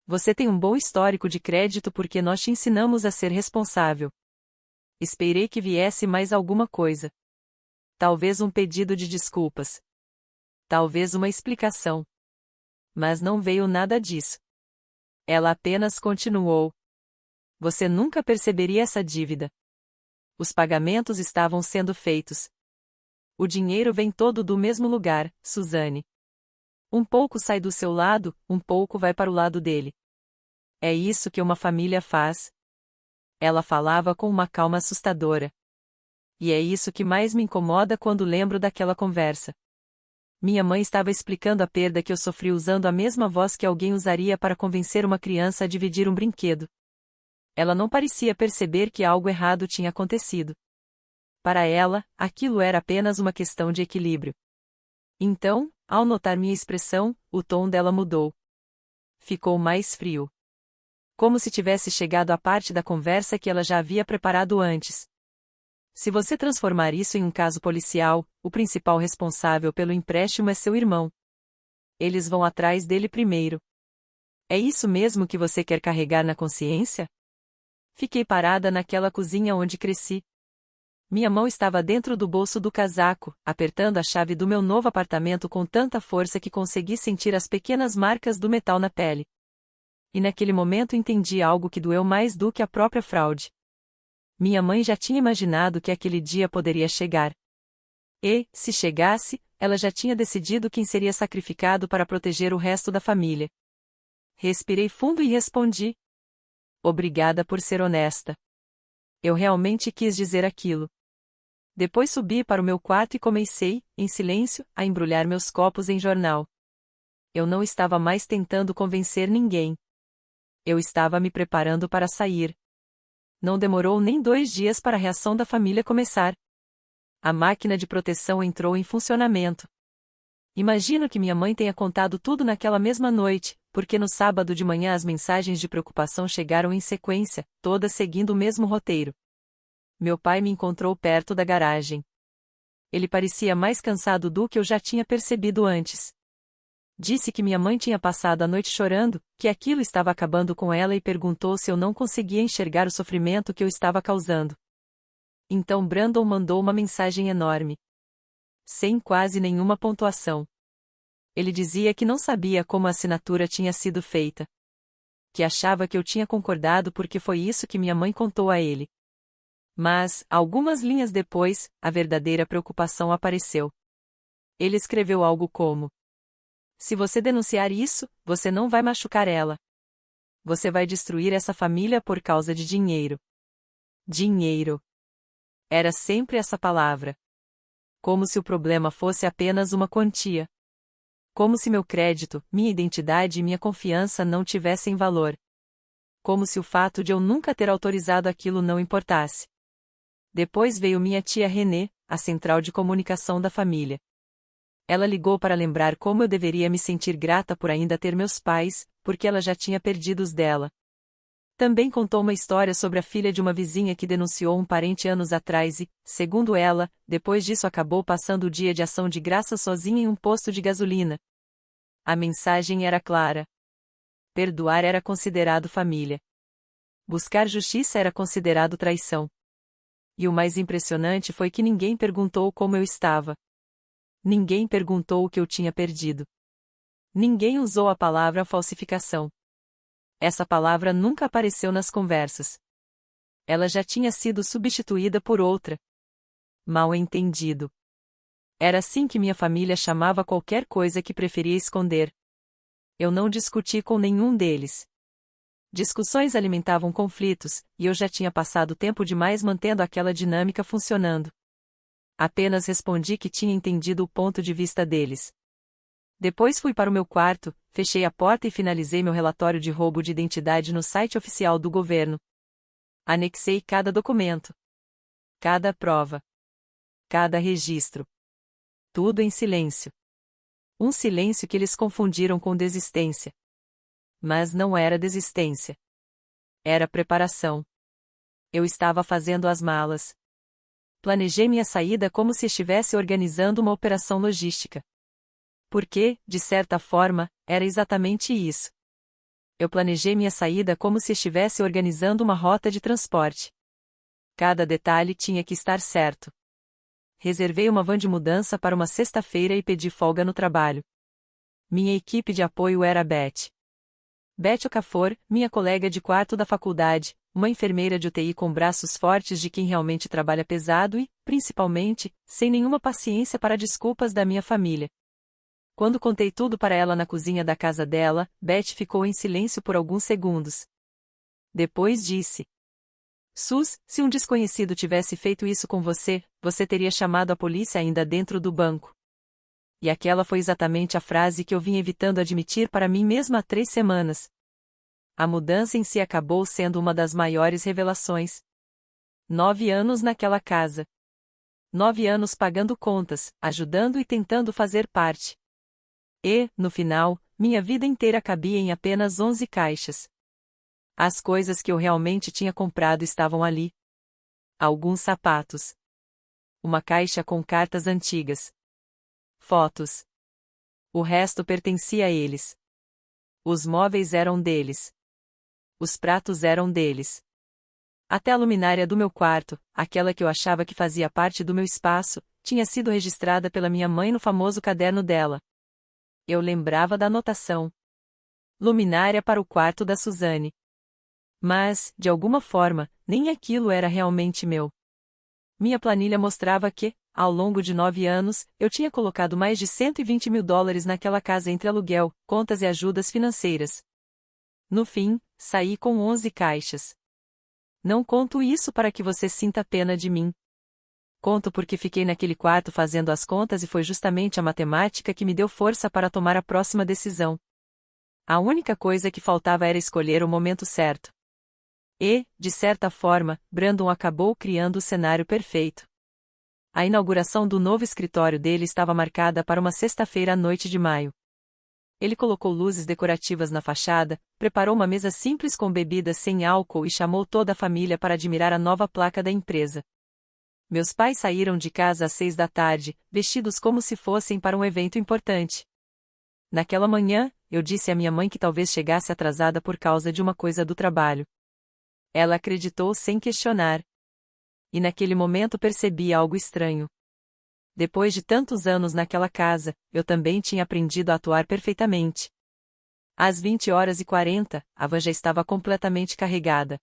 Você tem um bom histórico de crédito porque nós te ensinamos a ser responsável. Esperei que viesse mais alguma coisa. Talvez um pedido de desculpas. Talvez uma explicação. Mas não veio nada disso. Ela apenas continuou. Você nunca perceberia essa dívida. Os pagamentos estavam sendo feitos. O dinheiro vem todo do mesmo lugar, Suzane. Um pouco sai do seu lado, um pouco vai para o lado dele. É isso que uma família faz. Ela falava com uma calma assustadora. E é isso que mais me incomoda quando lembro daquela conversa. Minha mãe estava explicando a perda que eu sofri usando a mesma voz que alguém usaria para convencer uma criança a dividir um brinquedo. Ela não parecia perceber que algo errado tinha acontecido. Para ela, aquilo era apenas uma questão de equilíbrio. Então, ao notar minha expressão, o tom dela mudou. Ficou mais frio. Como se tivesse chegado à parte da conversa que ela já havia preparado antes. Se você transformar isso em um caso policial, o principal responsável pelo empréstimo é seu irmão. Eles vão atrás dele primeiro. É isso mesmo que você quer carregar na consciência? Fiquei parada naquela cozinha onde cresci. Minha mão estava dentro do bolso do casaco, apertando a chave do meu novo apartamento com tanta força que consegui sentir as pequenas marcas do metal na pele. E naquele momento entendi algo que doeu mais do que a própria fraude. Minha mãe já tinha imaginado que aquele dia poderia chegar. E, se chegasse, ela já tinha decidido quem seria sacrificado para proteger o resto da família. Respirei fundo e respondi: obrigada por ser honesta. Eu realmente quis dizer aquilo. Depois subi para o meu quarto e comecei, em silêncio, a embrulhar meus copos em jornal. Eu não estava mais tentando convencer ninguém. Eu estava me preparando para sair. Não demorou nem 2 dias para a reação da família começar. A máquina de proteção entrou em funcionamento. Imagino que minha mãe tenha contado tudo naquela mesma noite, porque no sábado de manhã as mensagens de preocupação chegaram em sequência, todas seguindo o mesmo roteiro. Meu pai me encontrou perto da garagem. Ele parecia mais cansado do que eu já tinha percebido antes. Disse que minha mãe tinha passado a noite chorando, que aquilo estava acabando com ela e perguntou se eu não conseguia enxergar o sofrimento que eu estava causando. Então Brandon mandou uma mensagem enorme. Sem quase nenhuma pontuação. Ele dizia que não sabia como a assinatura tinha sido feita. Que achava que eu tinha concordado porque foi isso que minha mãe contou a ele. Mas, algumas linhas depois, a verdadeira preocupação apareceu. Ele escreveu algo como: se você denunciar isso, você não vai machucar ela. Você vai destruir essa família por causa de dinheiro. Dinheiro. Era sempre essa palavra. Como se o problema fosse apenas uma quantia. Como se meu crédito, minha identidade e minha confiança não tivessem valor. Como se o fato de eu nunca ter autorizado aquilo não importasse. Depois veio minha tia Renée, a central de comunicação da família. Ela ligou para lembrar como eu deveria me sentir grata por ainda ter meus pais, porque ela já tinha perdido os dela. Também contou uma história sobre a filha de uma vizinha que denunciou um parente anos atrás e, segundo ela, depois disso acabou passando o dia de ação de graça sozinha em um posto de gasolina. A mensagem era clara. Perdoar era considerado família. Buscar justiça era considerado traição. E o mais impressionante foi que ninguém perguntou como eu estava. Ninguém perguntou o que eu tinha perdido. Ninguém usou a palavra falsificação. Essa palavra nunca apareceu nas conversas. Ela já tinha sido substituída por outra. Mal entendido. Era assim que minha família chamava qualquer coisa que preferia esconder. Eu não discuti com nenhum deles. Discussões alimentavam conflitos, e eu já tinha passado tempo demais mantendo aquela dinâmica funcionando. Apenas respondi que tinha entendido o ponto de vista deles. Depois fui para o meu quarto, fechei a porta e finalizei meu relatório de roubo de identidade no site oficial do governo. Anexei cada documento. Cada prova. Cada registro. Tudo em silêncio. Um silêncio que eles confundiram com desistência. Mas não era desistência. Era preparação. Eu estava fazendo as malas. Planejei minha saída como se estivesse organizando uma operação logística. Porque, de certa forma, era exatamente isso. Eu planejei minha saída como se estivesse organizando uma rota de transporte. Cada detalhe tinha que estar certo. Reservei uma van de mudança para uma sexta-feira e pedi folga no trabalho. Minha equipe de apoio era a Beth Okafor, minha colega de quarto da faculdade, uma enfermeira de UTI com braços fortes de quem realmente trabalha pesado e, principalmente, sem nenhuma paciência para desculpas da minha família. Quando contei tudo para ela na cozinha da casa dela, Beth ficou em silêncio por alguns segundos. Depois disse: Sus, se um desconhecido tivesse feito isso com você, você teria chamado a polícia ainda dentro do banco. E aquela foi exatamente a frase que eu vim evitando admitir para mim mesma há 3 semanas. A mudança em si acabou sendo uma das maiores revelações. 9 anos naquela casa. 9 anos pagando contas, ajudando e tentando fazer parte. E, no final, minha vida inteira cabia em apenas 11 caixas. As coisas que eu realmente tinha comprado estavam ali. Alguns sapatos. Uma caixa com cartas antigas. Fotos. O resto pertencia a eles. Os móveis eram deles. Os pratos eram deles. Até a luminária do meu quarto, aquela que eu achava que fazia parte do meu espaço, tinha sido registrada pela minha mãe no famoso caderno dela. Eu lembrava da anotação. Luminária para o quarto da Suzane. Mas, de alguma forma, nem aquilo era realmente meu. Minha planilha mostrava que, Ao longo de 9 anos, eu tinha colocado mais de $120.000 naquela casa entre aluguel, contas e ajudas financeiras. No fim, saí com 11 caixas. Não conto isso para que você sinta pena de mim. Conto porque fiquei naquele quarto fazendo as contas e foi justamente a matemática que me deu força para tomar a próxima decisão. A única coisa que faltava era escolher o momento certo. E, de certa forma, Brandon acabou criando o cenário perfeito. A inauguração do novo escritório dele estava marcada para uma sexta-feira à noite de maio. Ele colocou luzes decorativas na fachada, preparou uma mesa simples com bebidas sem álcool e chamou toda a família para admirar a nova placa da empresa. Meus pais saíram de casa às 6 da tarde, vestidos como se fossem para um evento importante. Naquela manhã, eu disse à minha mãe que talvez chegasse atrasada por causa de uma coisa do trabalho. Ela acreditou sem questionar. E naquele momento percebi algo estranho. Depois de tantos anos naquela casa, eu também tinha aprendido a atuar perfeitamente. Às 20h40, a van já estava completamente carregada.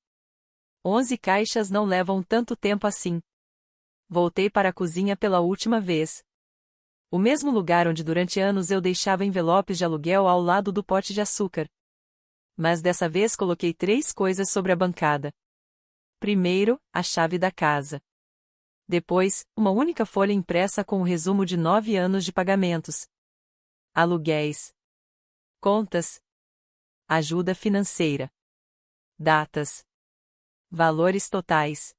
11 caixas não levam tanto tempo assim. Voltei para a cozinha pela última vez. O mesmo lugar onde durante anos eu deixava envelopes de aluguel ao lado do pote de açúcar. Mas dessa vez coloquei 3 coisas sobre a bancada. Primeiro, a chave da casa. Depois, uma única folha impressa com um resumo de 9 anos de pagamentos. Aluguéis. Contas. Ajuda financeira. Datas. Valores totais.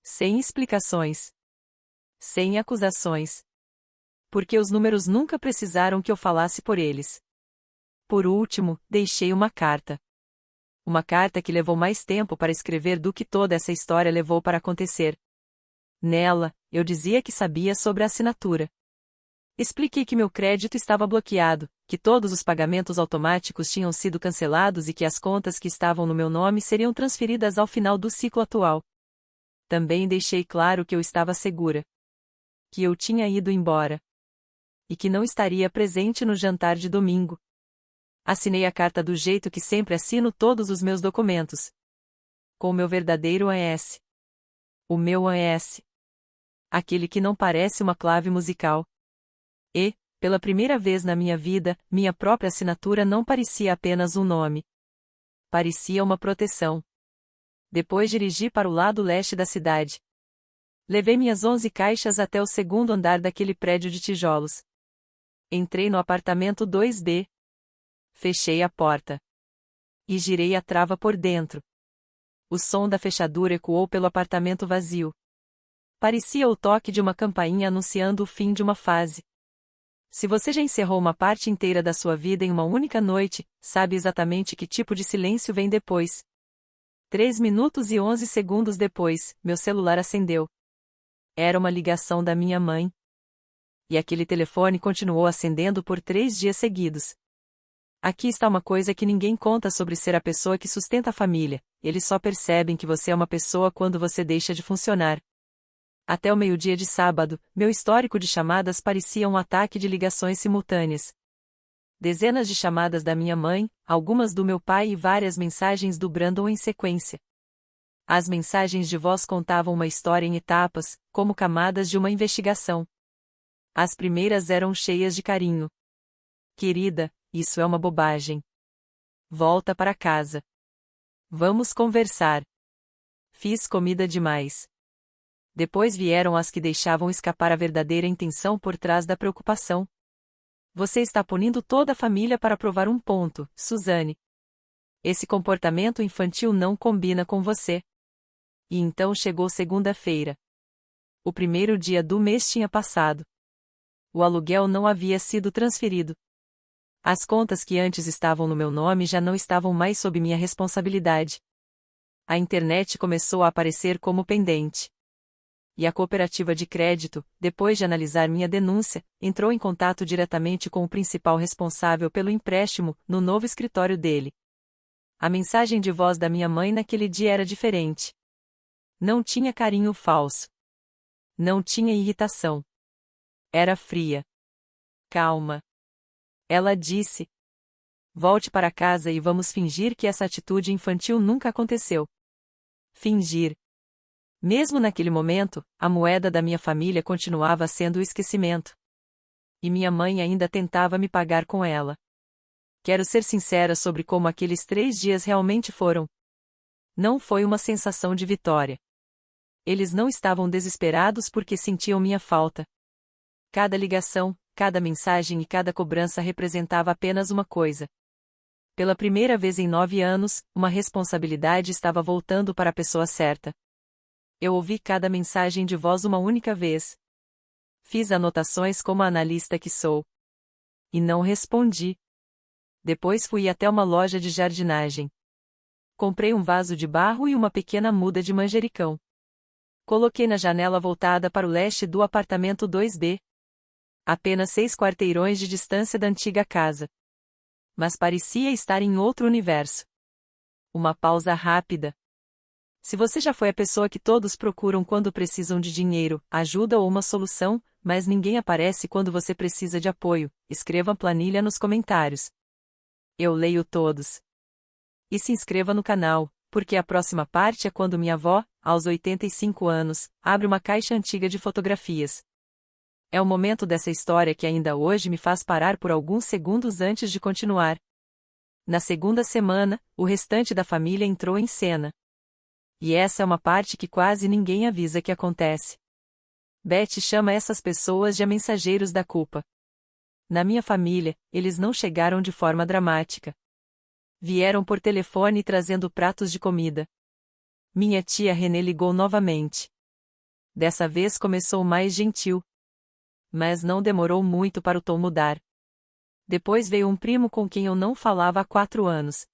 Sem explicações. Sem acusações. Porque os números nunca precisaram que eu falasse por eles. Por último, deixei uma carta. Uma carta que levou mais tempo para escrever do que toda essa história levou para acontecer. Nela, eu dizia que sabia sobre a assinatura. Expliquei que meu crédito estava bloqueado, que todos os pagamentos automáticos tinham sido cancelados e que as contas que estavam no meu nome seriam transferidas ao final do ciclo atual. Também deixei claro que eu estava segura. Que eu tinha ido embora. E que não estaria presente no jantar de domingo. Assinei a carta do jeito que sempre assino todos os meus documentos. Com o meu verdadeiro AES. O meu AES. Aquele que não parece uma clave musical. E, pela primeira vez na minha vida, minha própria assinatura não parecia apenas um nome. Parecia uma proteção. Depois dirigi para o lado leste da cidade. Levei minhas 11 caixas até o segundo andar daquele prédio de tijolos. Entrei no apartamento 2B. Fechei a porta. E girei a trava por dentro. O som da fechadura ecoou pelo apartamento vazio. Parecia o toque de uma campainha anunciando o fim de uma fase. Se você já encerrou uma parte inteira da sua vida em uma única noite, sabe exatamente que tipo de silêncio vem depois. 3 minutos e 11 segundos depois, meu celular acendeu. Era uma ligação da minha mãe. E aquele telefone continuou acendendo por 3 dias seguidos. Aqui está uma coisa que ninguém conta sobre ser a pessoa que sustenta a família. Eles só percebem que você é uma pessoa quando você deixa de funcionar. Até o meio-dia de sábado, meu histórico de chamadas parecia um ataque de ligações simultâneas. Dezenas de chamadas da minha mãe, algumas do meu pai e várias mensagens do Brandon em sequência. As mensagens de voz contavam uma história em etapas, como camadas de uma investigação. As primeiras eram cheias de carinho. Querida, isso é uma bobagem. Volta para casa. Vamos conversar. Fiz comida demais. Depois vieram as que deixavam escapar a verdadeira intenção por trás da preocupação. Você está punindo toda a família para provar um ponto, Suzane. Esse comportamento infantil não combina com você. E então chegou segunda-feira. O primeiro dia do mês tinha passado. O aluguel não havia sido transferido. As contas que antes estavam no meu nome já não estavam mais sob minha responsabilidade. A internet começou a aparecer como pendente. E a cooperativa de crédito, depois de analisar minha denúncia, entrou em contato diretamente com o principal responsável pelo empréstimo, no novo escritório dele. A mensagem de voz da minha mãe naquele dia era diferente. Não tinha carinho falso. Não tinha irritação. Era fria. Calma. Ela disse: volte para casa e vamos fingir que essa atitude infantil nunca aconteceu. Fingir. Mesmo naquele momento, a moeda da minha família continuava sendo o esquecimento. E minha mãe ainda tentava me pagar com ela. Quero ser sincera sobre como aqueles 3 dias realmente foram. Não foi uma sensação de vitória. Eles não estavam desesperados porque sentiam minha falta. Cada ligação, cada mensagem e cada cobrança representava apenas uma coisa. Pela primeira vez em 9 anos, uma responsabilidade estava voltando para a pessoa certa. Eu ouvi cada mensagem de voz uma única vez. Fiz anotações como a analista que sou. E não respondi. Depois fui até uma loja de jardinagem. Comprei um vaso de barro e uma pequena muda de manjericão. Coloquei na janela voltada para o leste do apartamento 2B. Apenas 6 quarteirões de distância da antiga casa. Mas parecia estar em outro universo. Uma pausa rápida. Se você já foi a pessoa que todos procuram quando precisam de dinheiro, ajuda ou uma solução, mas ninguém aparece quando você precisa de apoio, escreva a planilha nos comentários. Eu leio todos. E se inscreva no canal, porque a próxima parte é quando minha avó, aos 85 anos, abre uma caixa antiga de fotografias. É o momento dessa história que ainda hoje me faz parar por alguns segundos antes de continuar. Na segunda semana, o restante da família entrou em cena. E essa é uma parte que quase ninguém avisa que acontece. Beth chama essas pessoas de mensageiros da culpa. Na minha família, eles não chegaram de forma dramática. Vieram por telefone trazendo pratos de comida. Minha tia Renê ligou novamente. Dessa vez começou mais gentil. Mas não demorou muito para o tom mudar. Depois veio um primo com quem eu não falava há 4 anos.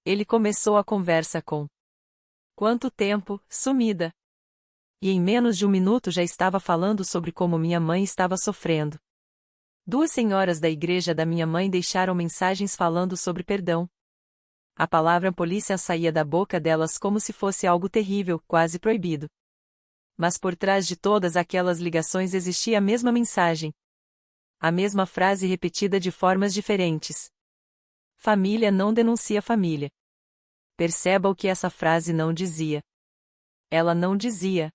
Ele começou a conversa com: "Quanto tempo, sumida?" E em menos de um minuto já estava falando sobre como minha mãe estava sofrendo. 2 senhoras da igreja da minha mãe deixaram mensagens falando sobre perdão. A palavra polícia saía da boca delas como se fosse algo terrível, quase proibido. Mas por trás de todas aquelas ligações existia a mesma mensagem. A mesma frase repetida de formas diferentes. Família não denuncia família. Perceba o que essa frase não dizia. Ela não dizia: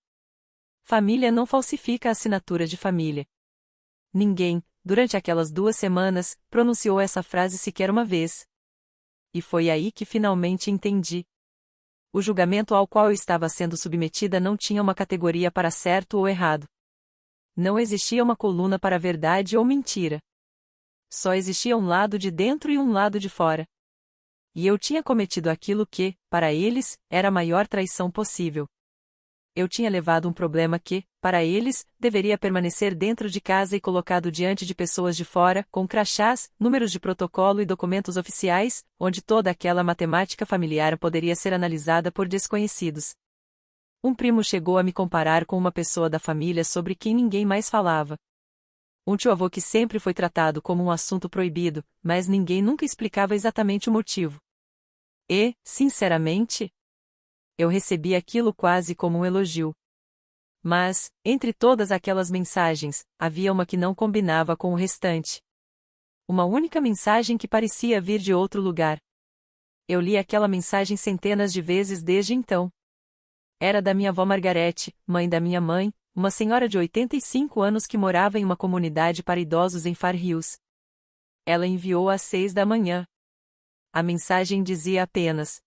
família não falsifica a assinatura de família. Ninguém, durante aquelas 2 semanas, pronunciou essa frase sequer uma vez. E foi aí que finalmente entendi. O julgamento ao qual eu estava sendo submetida não tinha uma categoria para certo ou errado. Não existia uma coluna para verdade ou mentira. Só existia um lado de dentro e um lado de fora. E eu tinha cometido aquilo que, para eles, era a maior traição possível. Eu tinha levado um problema que, para eles, deveria permanecer dentro de casa e colocado diante de pessoas de fora, com crachás, números de protocolo e documentos oficiais, onde toda aquela matemática familiar poderia ser analisada por desconhecidos. Um primo chegou a me comparar com uma pessoa da família sobre quem ninguém mais falava. Um tio-avô que sempre foi tratado como um assunto proibido, mas ninguém nunca explicava exatamente o motivo. E, sinceramente, eu recebi aquilo quase como um elogio. Mas, entre todas aquelas mensagens, havia uma que não combinava com o restante. Uma única mensagem que parecia vir de outro lugar. Eu li aquela mensagem centenas de vezes desde então. Era da minha avó Margarete, mãe da minha mãe, uma senhora de 85 anos que morava em uma comunidade para idosos em Far Hills. Ela enviou às 6 da manhã. A mensagem dizia apenas: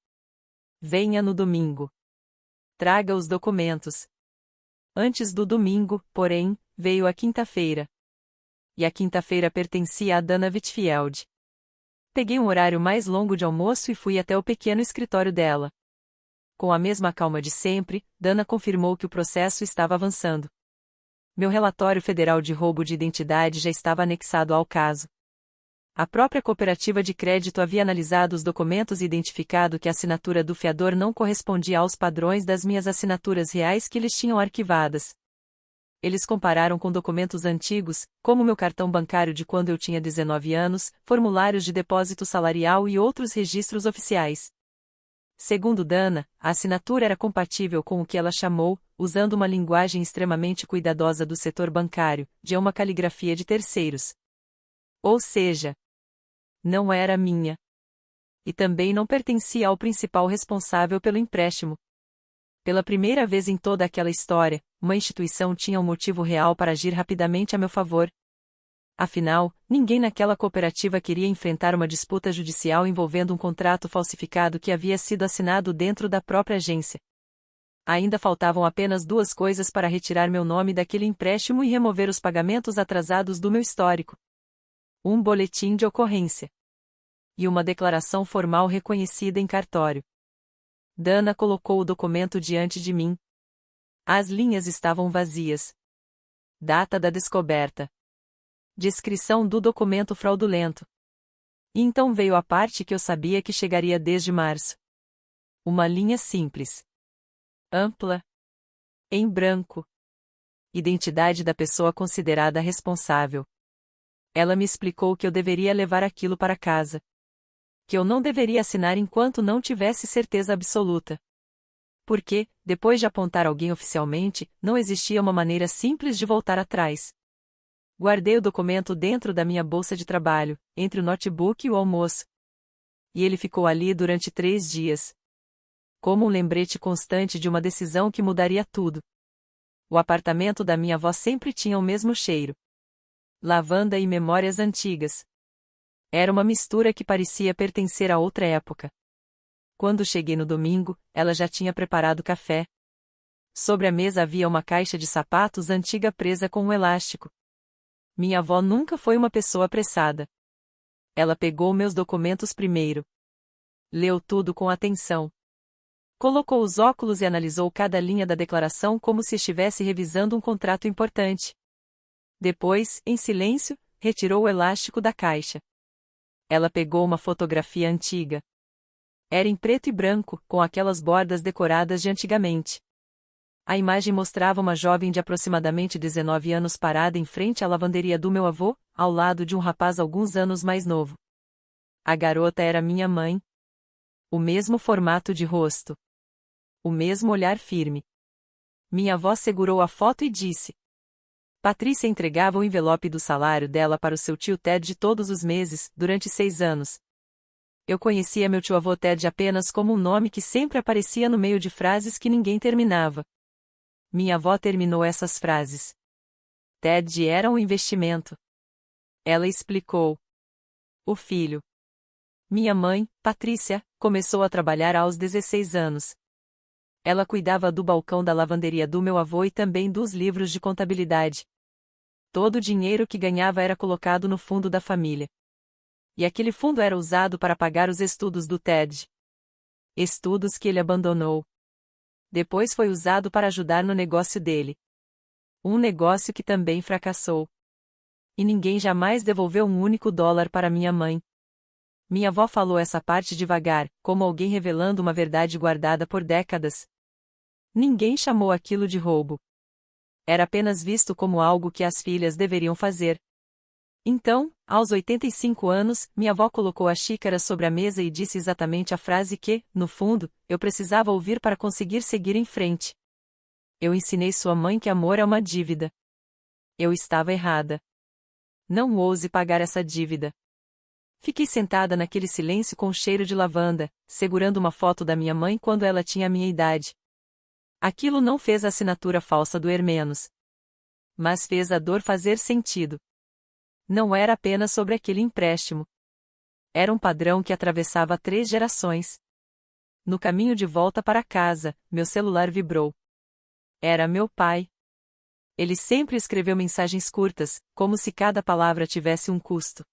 venha no domingo. Traga os documentos. Antes do domingo, porém, veio a quinta-feira. E a quinta-feira pertencia a Dana Whitfield. Peguei um horário mais longo de almoço e fui até o pequeno escritório dela. Com a mesma calma de sempre, Dana confirmou que o processo estava avançando. Meu relatório federal de roubo de identidade já estava anexado ao caso. A própria cooperativa de crédito havia analisado os documentos e identificado que a assinatura do fiador não correspondia aos padrões das minhas assinaturas reais que eles tinham arquivadas. Eles compararam com documentos antigos, como meu cartão bancário de quando eu tinha 19 anos, formulários de depósito salarial e outros registros oficiais. Segundo Dana, a assinatura era compatível com o que ela chamou, usando uma linguagem extremamente cuidadosa do setor bancário, de uma caligrafia de terceiros. Ou seja, não era minha. E também não pertencia ao principal responsável pelo empréstimo. Pela primeira vez em toda aquela história, uma instituição tinha um motivo real para agir rapidamente a meu favor. Afinal, ninguém naquela cooperativa queria enfrentar uma disputa judicial envolvendo um contrato falsificado que havia sido assinado dentro da própria agência. Ainda faltavam apenas 2 coisas para retirar meu nome daquele empréstimo e remover os pagamentos atrasados do meu histórico: um boletim de ocorrência e uma declaração formal reconhecida em cartório. Dana colocou o documento diante de mim. As linhas estavam vazias. Data da descoberta. Descrição do documento fraudulento. E então veio a parte que eu sabia que chegaria desde março. Uma linha simples. Ampla. Em branco. Identidade da pessoa considerada responsável. Ela me explicou que eu deveria levar aquilo para casa. Que eu não deveria assinar enquanto não tivesse certeza absoluta. Porque, depois de apontar alguém oficialmente, não existia uma maneira simples de voltar atrás. Guardei o documento dentro da minha bolsa de trabalho, entre o notebook e o almoço. E ele ficou ali durante 3 dias. Como um lembrete constante de uma decisão que mudaria tudo. O apartamento da minha avó sempre tinha o mesmo cheiro. Lavanda e memórias antigas. Era uma mistura que parecia pertencer a outra época. Quando cheguei no domingo, ela já tinha preparado café. Sobre a mesa havia uma caixa de sapatos antiga presa com um elástico. Minha avó nunca foi uma pessoa apressada. Ela pegou meus documentos primeiro. Leu tudo com atenção. Colocou os óculos e analisou cada linha da declaração como se estivesse revisando um contrato importante. Depois, em silêncio, retirou o elástico da caixa. Ela pegou uma fotografia antiga. Era em preto e branco, com aquelas bordas decoradas de antigamente. A imagem mostrava uma jovem de aproximadamente 19 anos parada em frente à lavanderia do meu avô, ao lado de um rapaz alguns anos mais novo. A garota era minha mãe. O mesmo formato de rosto. O mesmo olhar firme. Minha avó segurou a foto e disse: Patrícia entregava o envelope do salário dela para o seu tio Ted todos os meses, durante 6 anos. Eu conhecia meu tio-avô Ted apenas como um nome que sempre aparecia no meio de frases que ninguém terminava. Minha avó terminou essas frases. Ted era um investimento. Ela explicou. O filho. Minha mãe, Patrícia, começou a trabalhar aos 16 anos. Ela cuidava do balcão da lavanderia do meu avô e também dos livros de contabilidade. Todo o dinheiro que ganhava era colocado no fundo da família. E aquele fundo era usado para pagar os estudos do Ted. Estudos que ele abandonou. Depois foi usado para ajudar no negócio dele. Um negócio que também fracassou. E ninguém jamais devolveu um único dólar para minha mãe. Minha avó falou essa parte devagar, como alguém revelando uma verdade guardada por décadas. Ninguém chamou aquilo de roubo. Era apenas visto como algo que as filhas deveriam fazer. Então, aos 85 anos, minha avó colocou a xícara sobre a mesa e disse exatamente a frase que, no fundo, eu precisava ouvir para conseguir seguir em frente. Eu ensinei sua mãe que amor é uma dívida. Eu estava errada. Não ouse pagar essa dívida. Fiquei sentada naquele silêncio com cheiro de lavanda, segurando uma foto da minha mãe quando ela tinha a minha idade. Aquilo não fez a assinatura falsa doer menos. Mas fez a dor fazer sentido. Não era apenas sobre aquele empréstimo. Era um padrão que atravessava 3 gerações. No caminho de volta para casa, meu celular vibrou. Era meu pai. Ele sempre escreveu mensagens curtas, como se cada palavra tivesse um custo.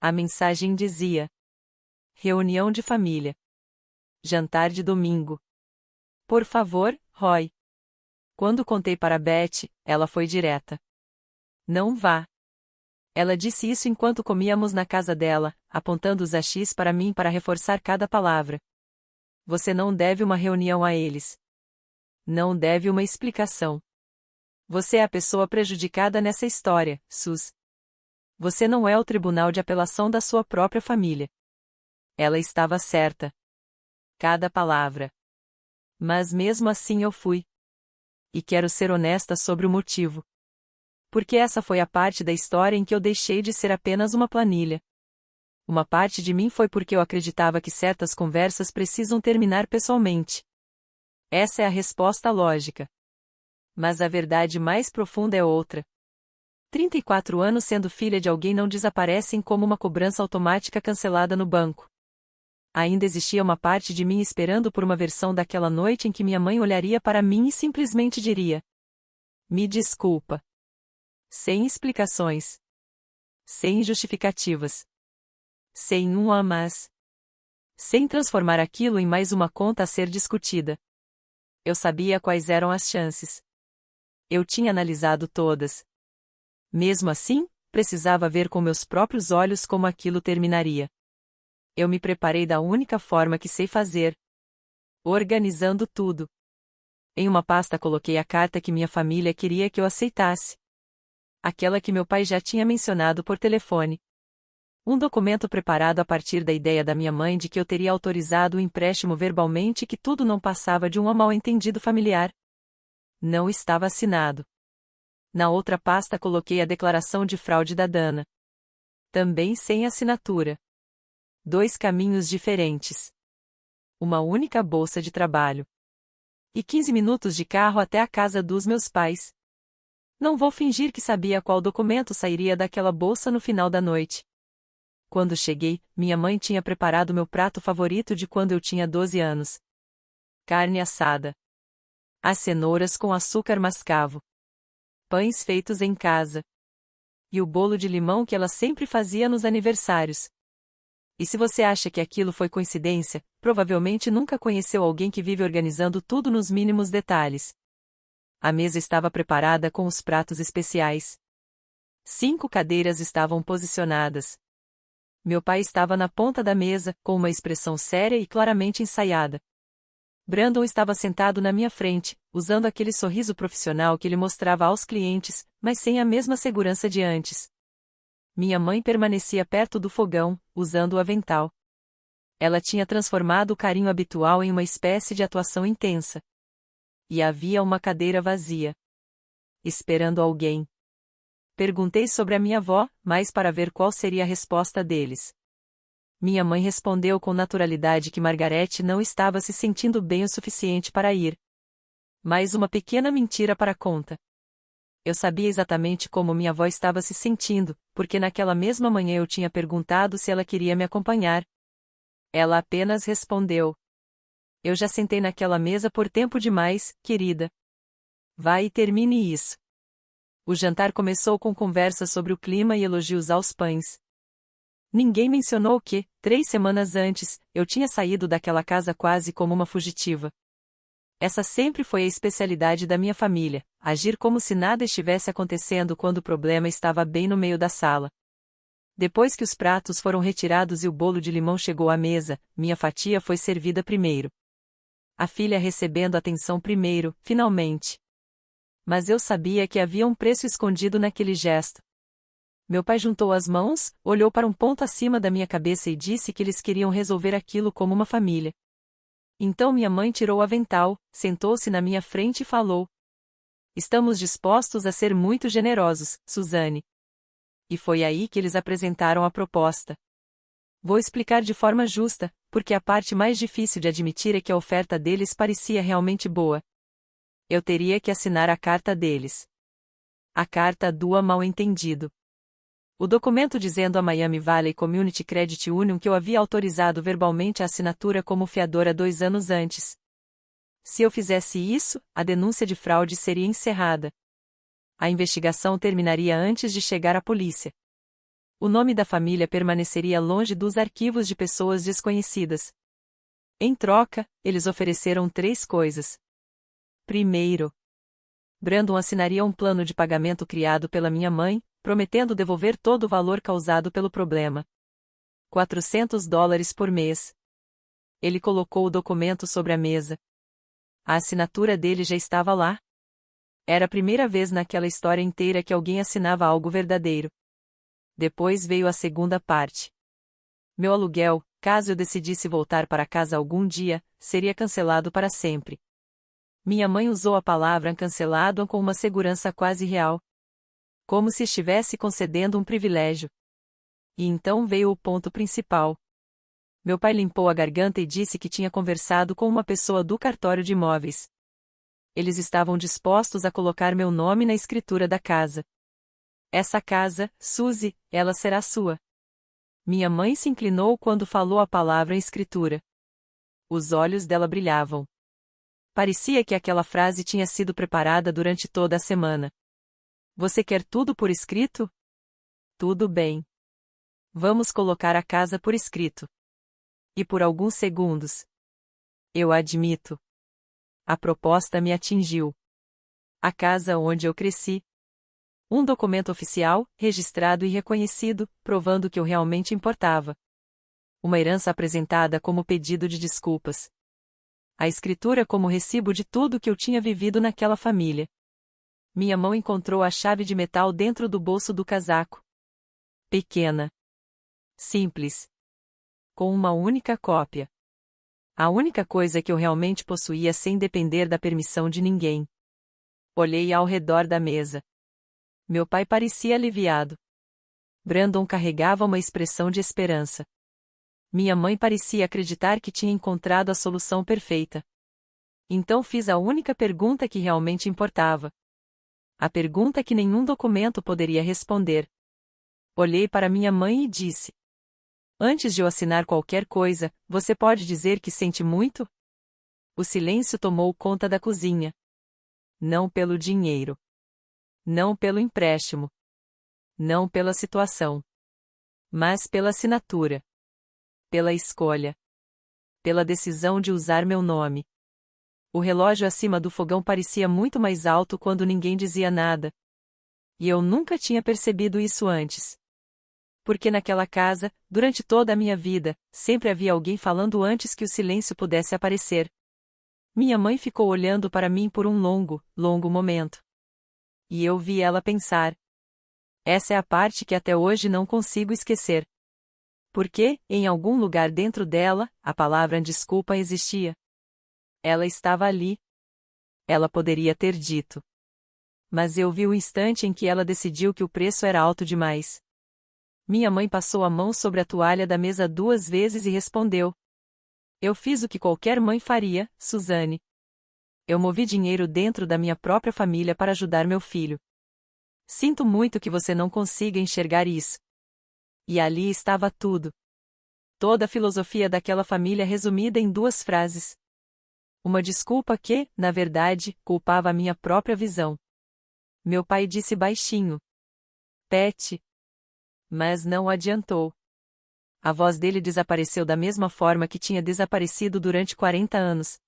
A mensagem dizia: reunião de família. Jantar de domingo. Por favor, Roy. Quando contei para Beth, ela foi direta. Não vá. Ela disse isso enquanto comíamos na casa dela, apontando os achis para mim para reforçar cada palavra. Você não deve uma reunião a eles. Não deve uma explicação. Você é a pessoa prejudicada nessa história, Sus. Você não é o tribunal de apelação da sua própria família. Ela estava certa. Cada palavra. Mas mesmo assim eu fui. E quero ser honesta sobre o motivo. Porque essa foi a parte da história em que eu deixei de ser apenas uma planilha. Uma parte de mim foi porque eu acreditava que certas conversas precisam terminar pessoalmente. Essa é a resposta lógica. Mas a verdade mais profunda é outra. 34 anos sendo filha de alguém não desaparecem como uma cobrança automática cancelada no banco. Ainda existia uma parte de mim esperando por uma versão daquela noite em que minha mãe olharia para mim e simplesmente diria: "Me desculpa." Sem explicações. Sem justificativas. Sem um "a mas." Sem transformar aquilo em mais uma conta a ser discutida. Eu sabia quais eram as chances. Eu tinha analisado todas. Mesmo assim, precisava ver com meus próprios olhos como aquilo terminaria. Eu me preparei da única forma que sei fazer. Organizando tudo. Em uma pasta coloquei a carta que minha família queria que eu aceitasse. Aquela que meu pai já tinha mencionado por telefone. Um documento preparado a partir da ideia da minha mãe de que eu teria autorizado o empréstimo verbalmente e que tudo não passava de um mal-entendido familiar. Não estava assinado. Na outra pasta coloquei a declaração de fraude da Dana. Também sem assinatura. 2 caminhos diferentes. Uma única bolsa de trabalho. E 15 minutos de carro até a casa dos meus pais. Não vou fingir que sabia qual documento sairia daquela bolsa no final da noite. Quando cheguei, minha mãe tinha preparado meu prato favorito de quando eu tinha 12 anos. Carne assada. As cenouras com açúcar mascavo. Pães feitos em casa. E o bolo de limão que ela sempre fazia nos aniversários. E se você acha que aquilo foi coincidência, provavelmente nunca conheceu alguém que vive organizando tudo nos mínimos detalhes. A mesa estava preparada com os pratos especiais. 5 cadeiras estavam posicionadas. Meu pai estava na ponta da mesa, com uma expressão séria e claramente ensaiada. Brandon estava sentado na minha frente, usando aquele sorriso profissional que ele mostrava aos clientes, mas sem a mesma segurança de antes. Minha mãe permanecia perto do fogão, usando o avental. Ela tinha transformado o carinho habitual em uma espécie de atuação intensa. E havia uma cadeira vazia. Esperando alguém. Perguntei sobre a minha avó, mas para ver qual seria a resposta deles. Minha mãe respondeu com naturalidade que Margarete não estava se sentindo bem o suficiente para ir. Mais uma pequena mentira para a conta. Eu sabia exatamente como minha avó estava se sentindo, porque naquela mesma manhã eu tinha perguntado se ela queria me acompanhar. Ela apenas respondeu: "Eu já sentei naquela mesa por tempo demais, querida. Vai e termine isso." O jantar começou com conversas sobre o clima e elogios aos pães. Ninguém mencionou que, 3 semanas antes, eu tinha saído daquela casa quase como uma fugitiva. Essa sempre foi a especialidade da minha família, agir como se nada estivesse acontecendo quando o problema estava bem no meio da sala. Depois que os pratos foram retirados e o bolo de limão chegou à mesa, minha fatia foi servida primeiro. A filha recebendo atenção primeiro, finalmente. Mas eu sabia que havia um preço escondido naquele gesto. Meu pai juntou as mãos, olhou para um ponto acima da minha cabeça e disse que eles queriam resolver aquilo como uma família. Então minha mãe tirou o avental, sentou-se na minha frente e falou: "Estamos dispostos a ser muito generosos, Suzane." E foi aí que eles apresentaram a proposta. Vou explicar de forma justa, porque a parte mais difícil de admitir é que a oferta deles parecia realmente boa. Eu teria que assinar a carta deles. A carta do mal-entendido. O documento dizendo à Miami Valley Community Credit Union que eu havia autorizado verbalmente a assinatura como fiadora 2 anos antes. Se eu fizesse isso, a denúncia de fraude seria encerrada. A investigação terminaria antes de chegar à polícia. O nome da família permaneceria longe dos arquivos de pessoas desconhecidas. Em troca, eles ofereceram 3 coisas. Primeiro, Brandon assinaria um plano de pagamento criado pela minha mãe, prometendo devolver todo o valor causado pelo problema. $400 por mês. Ele colocou o documento sobre a mesa. A assinatura dele já estava lá. Era a primeira vez naquela história inteira que alguém assinava algo verdadeiro. Depois veio a segunda parte. Meu aluguel, caso eu decidisse voltar para casa algum dia, seria cancelado para sempre. Minha mãe usou a palavra cancelado com uma segurança quase real. Como se estivesse concedendo um privilégio. E então veio o ponto principal. Meu pai limpou a garganta e disse que tinha conversado com uma pessoa do cartório de imóveis. Eles estavam dispostos a colocar meu nome na escritura da casa. Essa casa, Suzy, ela será sua. Minha mãe se inclinou quando falou a palavra escritura. Os olhos dela brilhavam. Parecia que aquela frase tinha sido preparada durante toda a semana. Você quer tudo por escrito? Tudo bem. Vamos colocar a casa por escrito. E por alguns segundos. Eu admito. A proposta me atingiu. A casa onde eu cresci. Um documento oficial, registrado e reconhecido, provando que eu realmente importava. Uma herança apresentada como pedido de desculpas. A escritura como recibo de tudo que eu tinha vivido naquela família. Minha mão encontrou a chave de metal dentro do bolso do casaco. Pequena. Simples. Com uma única cópia. A única coisa que eu realmente possuía sem depender da permissão de ninguém. Olhei ao redor da mesa. Meu pai parecia aliviado. Brandon carregava uma expressão de esperança. Minha mãe parecia acreditar que tinha encontrado a solução perfeita. Então fiz a única pergunta que realmente importava. A pergunta que nenhum documento poderia responder. Olhei para minha mãe e disse: antes de eu assinar qualquer coisa, você pode dizer que sente muito? O silêncio tomou conta da cozinha. Não pelo dinheiro. Não pelo empréstimo. Não pela situação. Mas pela assinatura. Pela escolha. Pela decisão de usar meu nome. O relógio acima do fogão parecia muito mais alto quando ninguém dizia nada. E eu nunca tinha percebido isso antes. Porque naquela casa, durante toda a minha vida, sempre havia alguém falando antes que o silêncio pudesse aparecer. Minha mãe ficou olhando para mim por um longo, longo momento. E eu vi ela pensar. Essa é a parte que até hoje não consigo esquecer. Porque, em algum lugar dentro dela, a palavra desculpa existia. Ela estava ali. Ela poderia ter dito. Mas eu vi o instante em que ela decidiu que o preço era alto demais. Minha mãe passou a mão sobre a toalha da mesa 2 vezes e respondeu. Eu fiz o que qualquer mãe faria, Suzanne. Eu movi dinheiro dentro da minha própria família para ajudar meu filho. Sinto muito que você não consiga enxergar isso. E ali estava tudo. Toda a filosofia daquela família resumida em 2 frases. Uma desculpa que, na verdade, culpava a minha própria visão. Meu pai disse baixinho. Pat. Mas não adiantou. A voz dele desapareceu da mesma forma que tinha desaparecido durante 40 anos.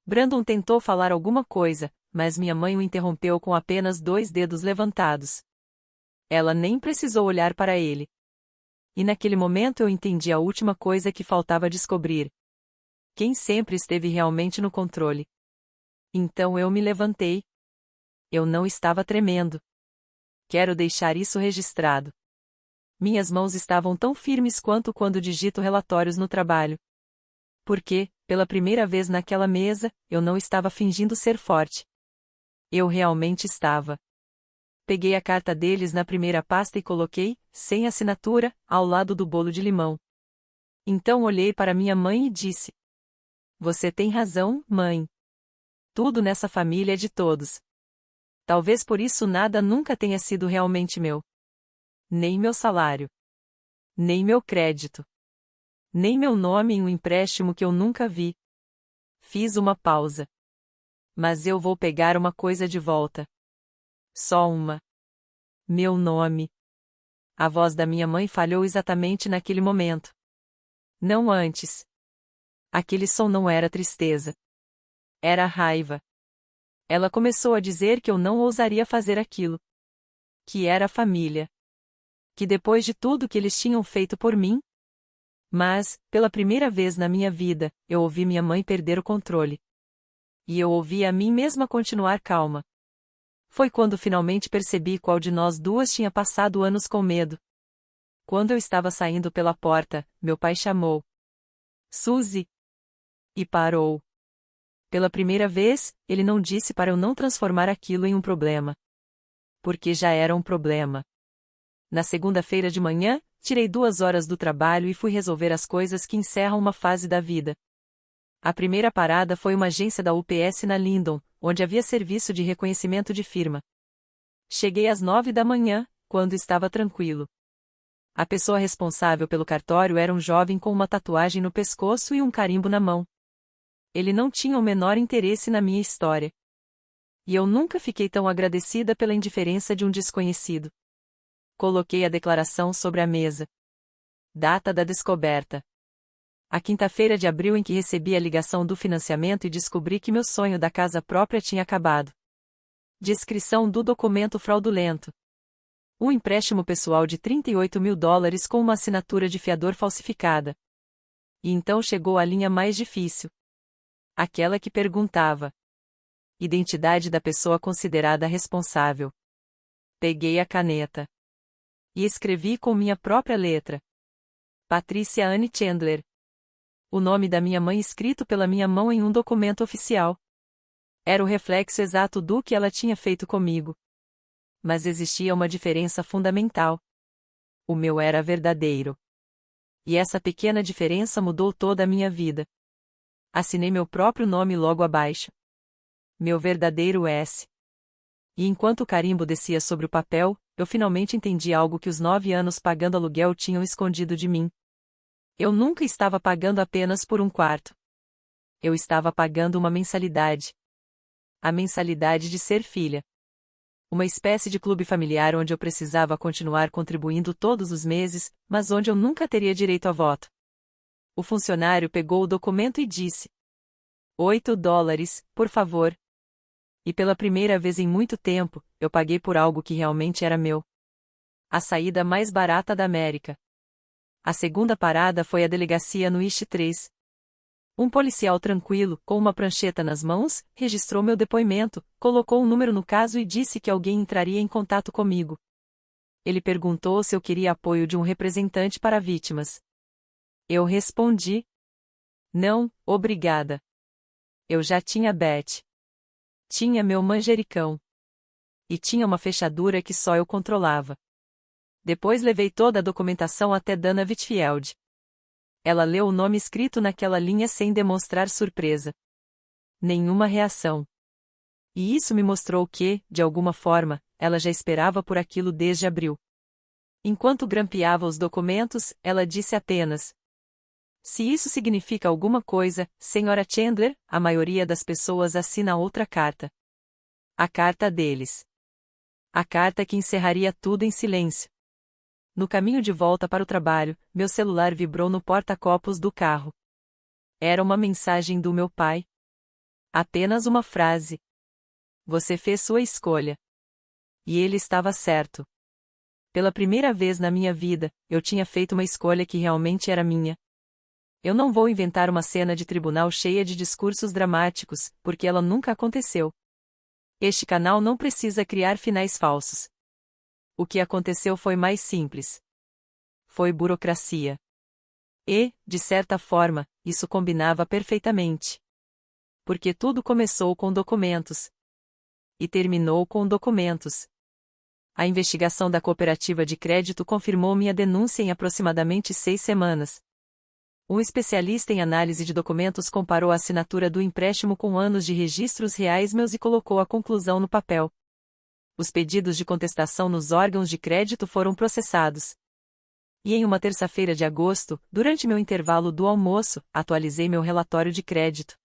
Brandon tentou falar alguma coisa, mas minha mãe o interrompeu com apenas 2 dedos levantados. Ela nem precisou olhar para ele. E naquele momento eu entendi a última coisa que faltava descobrir. Quem sempre esteve realmente no controle. Então eu me levantei. Eu não estava tremendo. Quero deixar isso registrado. Minhas mãos estavam tão firmes quanto quando digito relatórios no trabalho. Porque, pela primeira vez naquela mesa, eu não estava fingindo ser forte. Eu realmente estava. Peguei a carta deles na primeira pasta e coloquei, sem assinatura, ao lado do bolo de limão. Então olhei para minha mãe e disse: você tem razão, mãe. Tudo nessa família é de todos. Talvez por isso nada nunca tenha sido realmente meu. Nem meu salário. Nem meu crédito. Nem meu nome em um empréstimo que eu nunca vi. Fiz uma pausa. Mas eu vou pegar uma coisa de volta. Só uma. Meu nome. A voz da minha mãe falhou exatamente naquele momento. Não antes. Aquele som não era tristeza. Era raiva. Ela começou a dizer que eu não ousaria fazer aquilo. Que era família. Que depois de tudo que eles tinham feito por mim. Mas, pela primeira vez na minha vida, eu ouvi minha mãe perder o controle. E eu ouvi a mim mesma continuar calma. Foi quando finalmente percebi qual de nós 2 tinha passado anos com medo. Quando eu estava saindo pela porta, meu pai chamou. Suzy. E parou. Pela primeira vez, ele não disse para eu não transformar aquilo em um problema. Porque já era um problema. Na segunda-feira de manhã, Tirei 2 horas do trabalho e fui resolver as coisas que encerram uma fase da vida. A primeira parada foi uma agência da UPS na Linden, onde havia serviço de reconhecimento de firma. Cheguei às 9 da manhã, quando estava tranquilo. A pessoa responsável pelo cartório era um jovem com uma tatuagem no pescoço e um carimbo na mão. Ele não tinha o menor interesse na minha história. E eu nunca fiquei tão agradecida pela indiferença de um desconhecido. Coloquei a declaração sobre a mesa. Data da descoberta. A quinta-feira de abril em que recebi a ligação do financiamento e descobri que meu sonho da casa própria tinha acabado. Descrição do documento fraudulento. Um empréstimo pessoal de $38.000 com uma assinatura de fiador falsificada. E então chegou a linha mais difícil. Aquela que perguntava. Identidade da pessoa considerada responsável. Peguei a caneta. E escrevi com minha própria letra. Patricia Anne Chandler. O nome da minha mãe escrito pela minha mão em um documento oficial. Era o reflexo exato do que ela tinha feito comigo. Mas existia uma diferença fundamental. O meu era verdadeiro. E essa pequena diferença mudou toda a minha vida. Assinei meu próprio nome logo abaixo. Meu verdadeiro S. E enquanto o carimbo descia sobre o papel, eu finalmente entendi algo que os 9 anos pagando aluguel tinham escondido de mim. Eu nunca estava pagando apenas por um quarto. Eu estava pagando uma mensalidade. A mensalidade de ser filha. Uma espécie de clube familiar onde eu precisava continuar contribuindo todos os meses, mas onde eu nunca teria direito a voto. O funcionário pegou o documento e disse: $8, por favor. E pela primeira vez em muito tempo, eu paguei por algo que realmente era meu. A saída mais barata da América. A segunda parada foi a delegacia no East 3. Um policial tranquilo, com uma prancheta nas mãos, registrou meu depoimento, colocou um número no caso e disse que alguém entraria em contato comigo. Ele perguntou se eu queria apoio de um representante para vítimas. Eu respondi: não, obrigada. Eu já tinha Beth. Tinha meu manjericão. E tinha uma fechadura que só eu controlava. Depois levei toda a documentação até Dana Whitfield. Ela leu o nome escrito naquela linha sem demonstrar surpresa. Nenhuma reação. E isso me mostrou que, de alguma forma, ela já esperava por aquilo desde abril. Enquanto grampeava os documentos, ela disse apenas: se isso significa alguma coisa, Sra. Chandler, a maioria das pessoas assina outra carta. A carta deles. A carta que encerraria tudo em silêncio. No caminho de volta para o trabalho, meu celular vibrou no porta-copos do carro. Era uma mensagem do meu pai. Apenas uma frase. Você fez sua escolha. E ele estava certo. Pela primeira vez na minha vida, eu tinha feito uma escolha que realmente era minha. Eu não vou inventar uma cena de tribunal cheia de discursos dramáticos, porque ela nunca aconteceu. Este canal não precisa criar finais falsos. O que aconteceu foi mais simples. Foi burocracia. E, de certa forma, isso combinava perfeitamente. Porque tudo começou com documentos. E terminou com documentos. A investigação da cooperativa de crédito confirmou minha denúncia em aproximadamente 6 semanas. Um especialista em análise de documentos comparou a assinatura do empréstimo com anos de registros reais meus e colocou a conclusão no papel. Os pedidos de contestação nos órgãos de crédito foram processados. E em uma terça-feira de agosto, durante meu intervalo do almoço, atualizei meu relatório de crédito.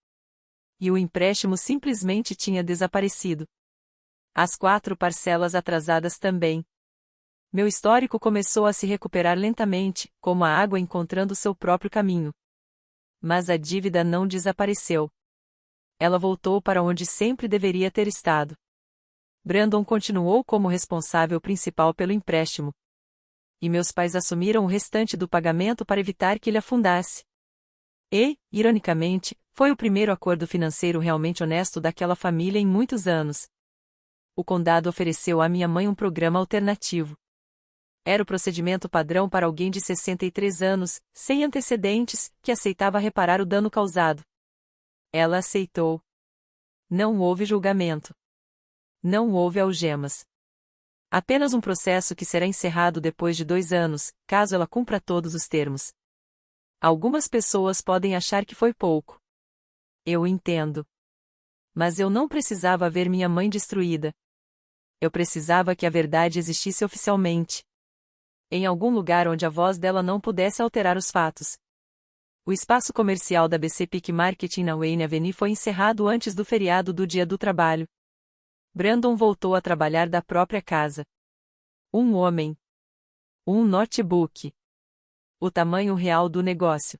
E o empréstimo simplesmente tinha desaparecido. As 4 parcelas atrasadas também. Meu histórico começou a se recuperar lentamente, como a água encontrando seu próprio caminho. Mas a dívida não desapareceu. Ela voltou para onde sempre deveria ter estado. Brandon continuou como responsável principal pelo empréstimo. E meus pais assumiram o restante do pagamento para evitar que ele afundasse. E, ironicamente, foi o primeiro acordo financeiro realmente honesto daquela família em muitos anos. O condado ofereceu à minha mãe um programa alternativo. Era o procedimento padrão para alguém de 63 anos, sem antecedentes, que aceitava reparar o dano causado. Ela aceitou. Não houve julgamento. Não houve algemas. Apenas um processo que será encerrado depois de 2 anos, caso ela cumpra todos os termos. Algumas pessoas podem achar que foi pouco. Eu entendo. Mas eu não precisava ver minha mãe destruída. Eu precisava que a verdade existisse oficialmente. Em algum lugar onde a voz dela não pudesse alterar os fatos. O espaço comercial da BC Peak Marketing na Wayne Avenue foi encerrado antes do feriado do Dia do Trabalho. Brandon voltou a trabalhar da própria casa. Um homem. Um notebook. O tamanho real do negócio.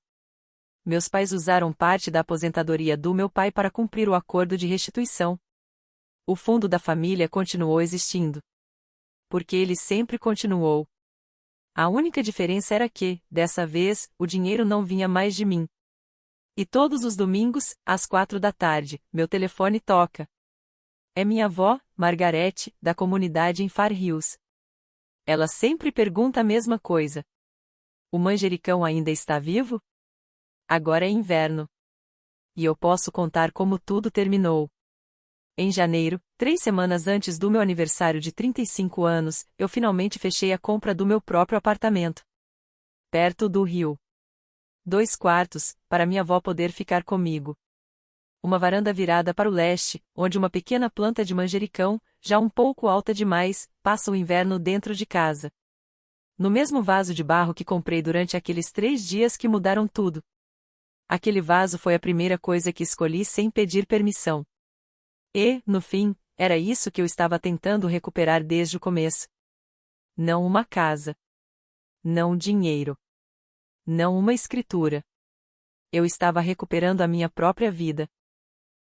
Meus pais usaram parte da aposentadoria do meu pai para cumprir o acordo de restituição. O fundo da família continuou existindo. Porque ele sempre continuou. A única diferença era que, dessa vez, o dinheiro não vinha mais de mim. E todos os domingos, às 4 da tarde, meu telefone toca. É minha avó, Margarete, da comunidade em Far Hills. Ela sempre pergunta a mesma coisa. O manjericão ainda está vivo? Agora é inverno. E eu posso contar como tudo terminou. Em janeiro, 3 semanas antes do meu aniversário de 35 anos, eu finalmente fechei a compra do meu próprio apartamento. Perto do rio. 2 quartos, para minha avó poder ficar comigo. Uma varanda virada para o leste, onde uma pequena planta de manjericão, já um pouco alta demais, passa o inverno dentro de casa. No mesmo vaso de barro que comprei durante aqueles 3 dias que mudaram tudo. Aquele vaso foi a primeira coisa que escolhi sem pedir permissão. E, no fim, era isso que eu estava tentando recuperar desde o começo. Não uma casa. Não dinheiro. Não uma escritura. Eu estava recuperando a minha própria vida.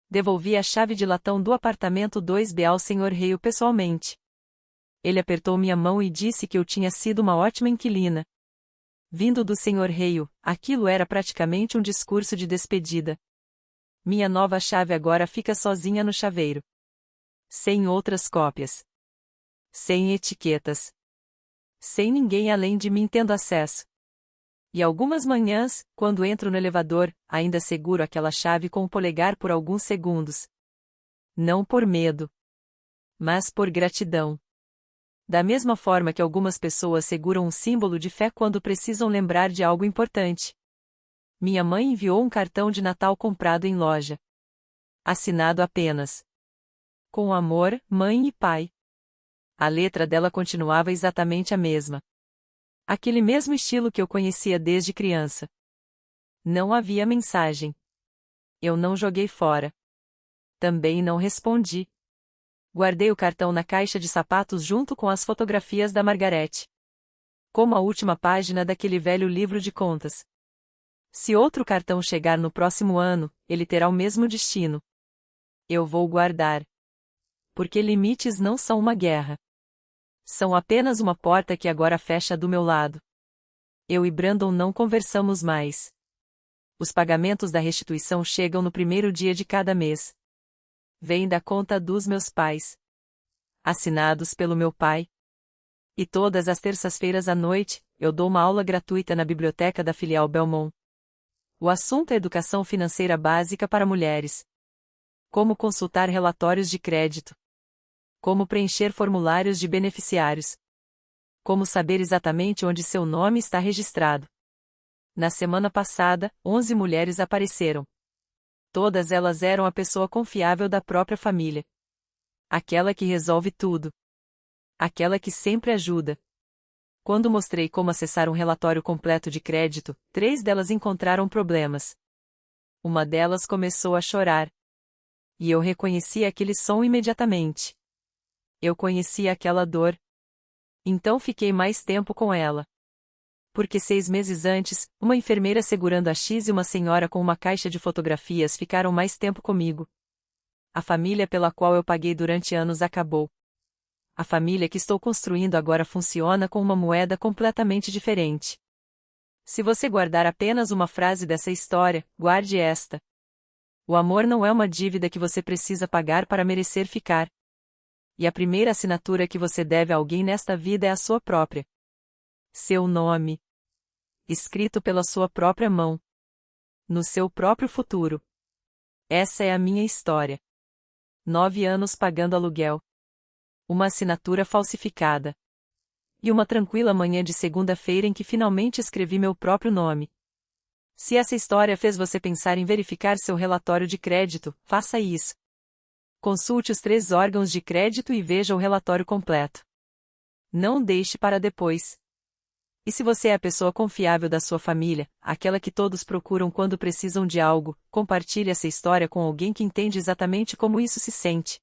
Devolvi a chave de latão do apartamento 2B ao Sr. Hale pessoalmente. Ele apertou minha mão e disse que eu tinha sido uma ótima inquilina. Vindo do Sr. Hale, aquilo era praticamente um discurso de despedida. Minha nova chave agora fica sozinha no chaveiro. Sem outras cópias. Sem etiquetas. Sem ninguém além de mim tendo acesso. E algumas manhãs, quando entro no elevador, ainda seguro aquela chave com o polegar por alguns segundos. Não por medo. Mas por gratidão. Da mesma forma que algumas pessoas seguram um símbolo de fé quando precisam lembrar de algo importante. Minha mãe enviou um cartão de Natal comprado em loja. Assinado apenas. Com amor, mãe e pai. A letra dela continuava exatamente a mesma. Aquele mesmo estilo que eu conhecia desde criança. Não havia mensagem. Eu não joguei fora. Também não respondi. Guardei o cartão na caixa de sapatos junto com as fotografias da Margarete. Como a última página daquele velho livro de contas. Se outro cartão chegar no próximo ano, ele terá o mesmo destino. Eu vou guardar. Porque limites não são uma guerra. São apenas uma porta que agora fecha do meu lado. Eu e Brandon não conversamos mais. Os pagamentos da restituição chegam no primeiro dia de cada mês. Vêm da conta dos meus pais. Assinados pelo meu pai. E todas as terças-feiras à noite, eu dou uma aula gratuita na biblioteca da filial Belmont. O assunto é educação financeira básica para mulheres. Como consultar relatórios de crédito. Como preencher formulários de beneficiários. Como saber exatamente onde seu nome está registrado. Na semana passada, 11 mulheres apareceram. Todas elas eram a pessoa confiável da própria família. Aquela que resolve tudo. Aquela que sempre ajuda. Quando mostrei como acessar um relatório completo de crédito, 3 delas encontraram problemas. Uma delas começou a chorar. E eu reconheci aquele som imediatamente. Eu conhecia aquela dor. Então fiquei mais tempo com ela. Porque 6 meses antes, uma enfermeira segurando a X e uma senhora com uma caixa de fotografias ficaram mais tempo comigo. A família pela qual eu paguei durante anos acabou. A família que estou construindo agora funciona com uma moeda completamente diferente. Se você guardar apenas uma frase dessa história, guarde esta. O amor não é uma dívida que você precisa pagar para merecer ficar. E a primeira assinatura que você deve a alguém nesta vida é a sua própria. Seu nome. Escrito pela sua própria mão. No seu próprio futuro. Essa é a minha história. 9 anos pagando aluguel. uma assinatura falsificada. E uma tranquila manhã de segunda-feira em que finalmente escrevi meu próprio nome. Se essa história fez você pensar em verificar seu relatório de crédito, faça isso. Consulte os 3 órgãos de crédito e veja o relatório completo. Não deixe para depois. E se você é a pessoa confiável da sua família, aquela que todos procuram quando precisam de algo, compartilhe essa história com alguém que entende exatamente como isso se sente.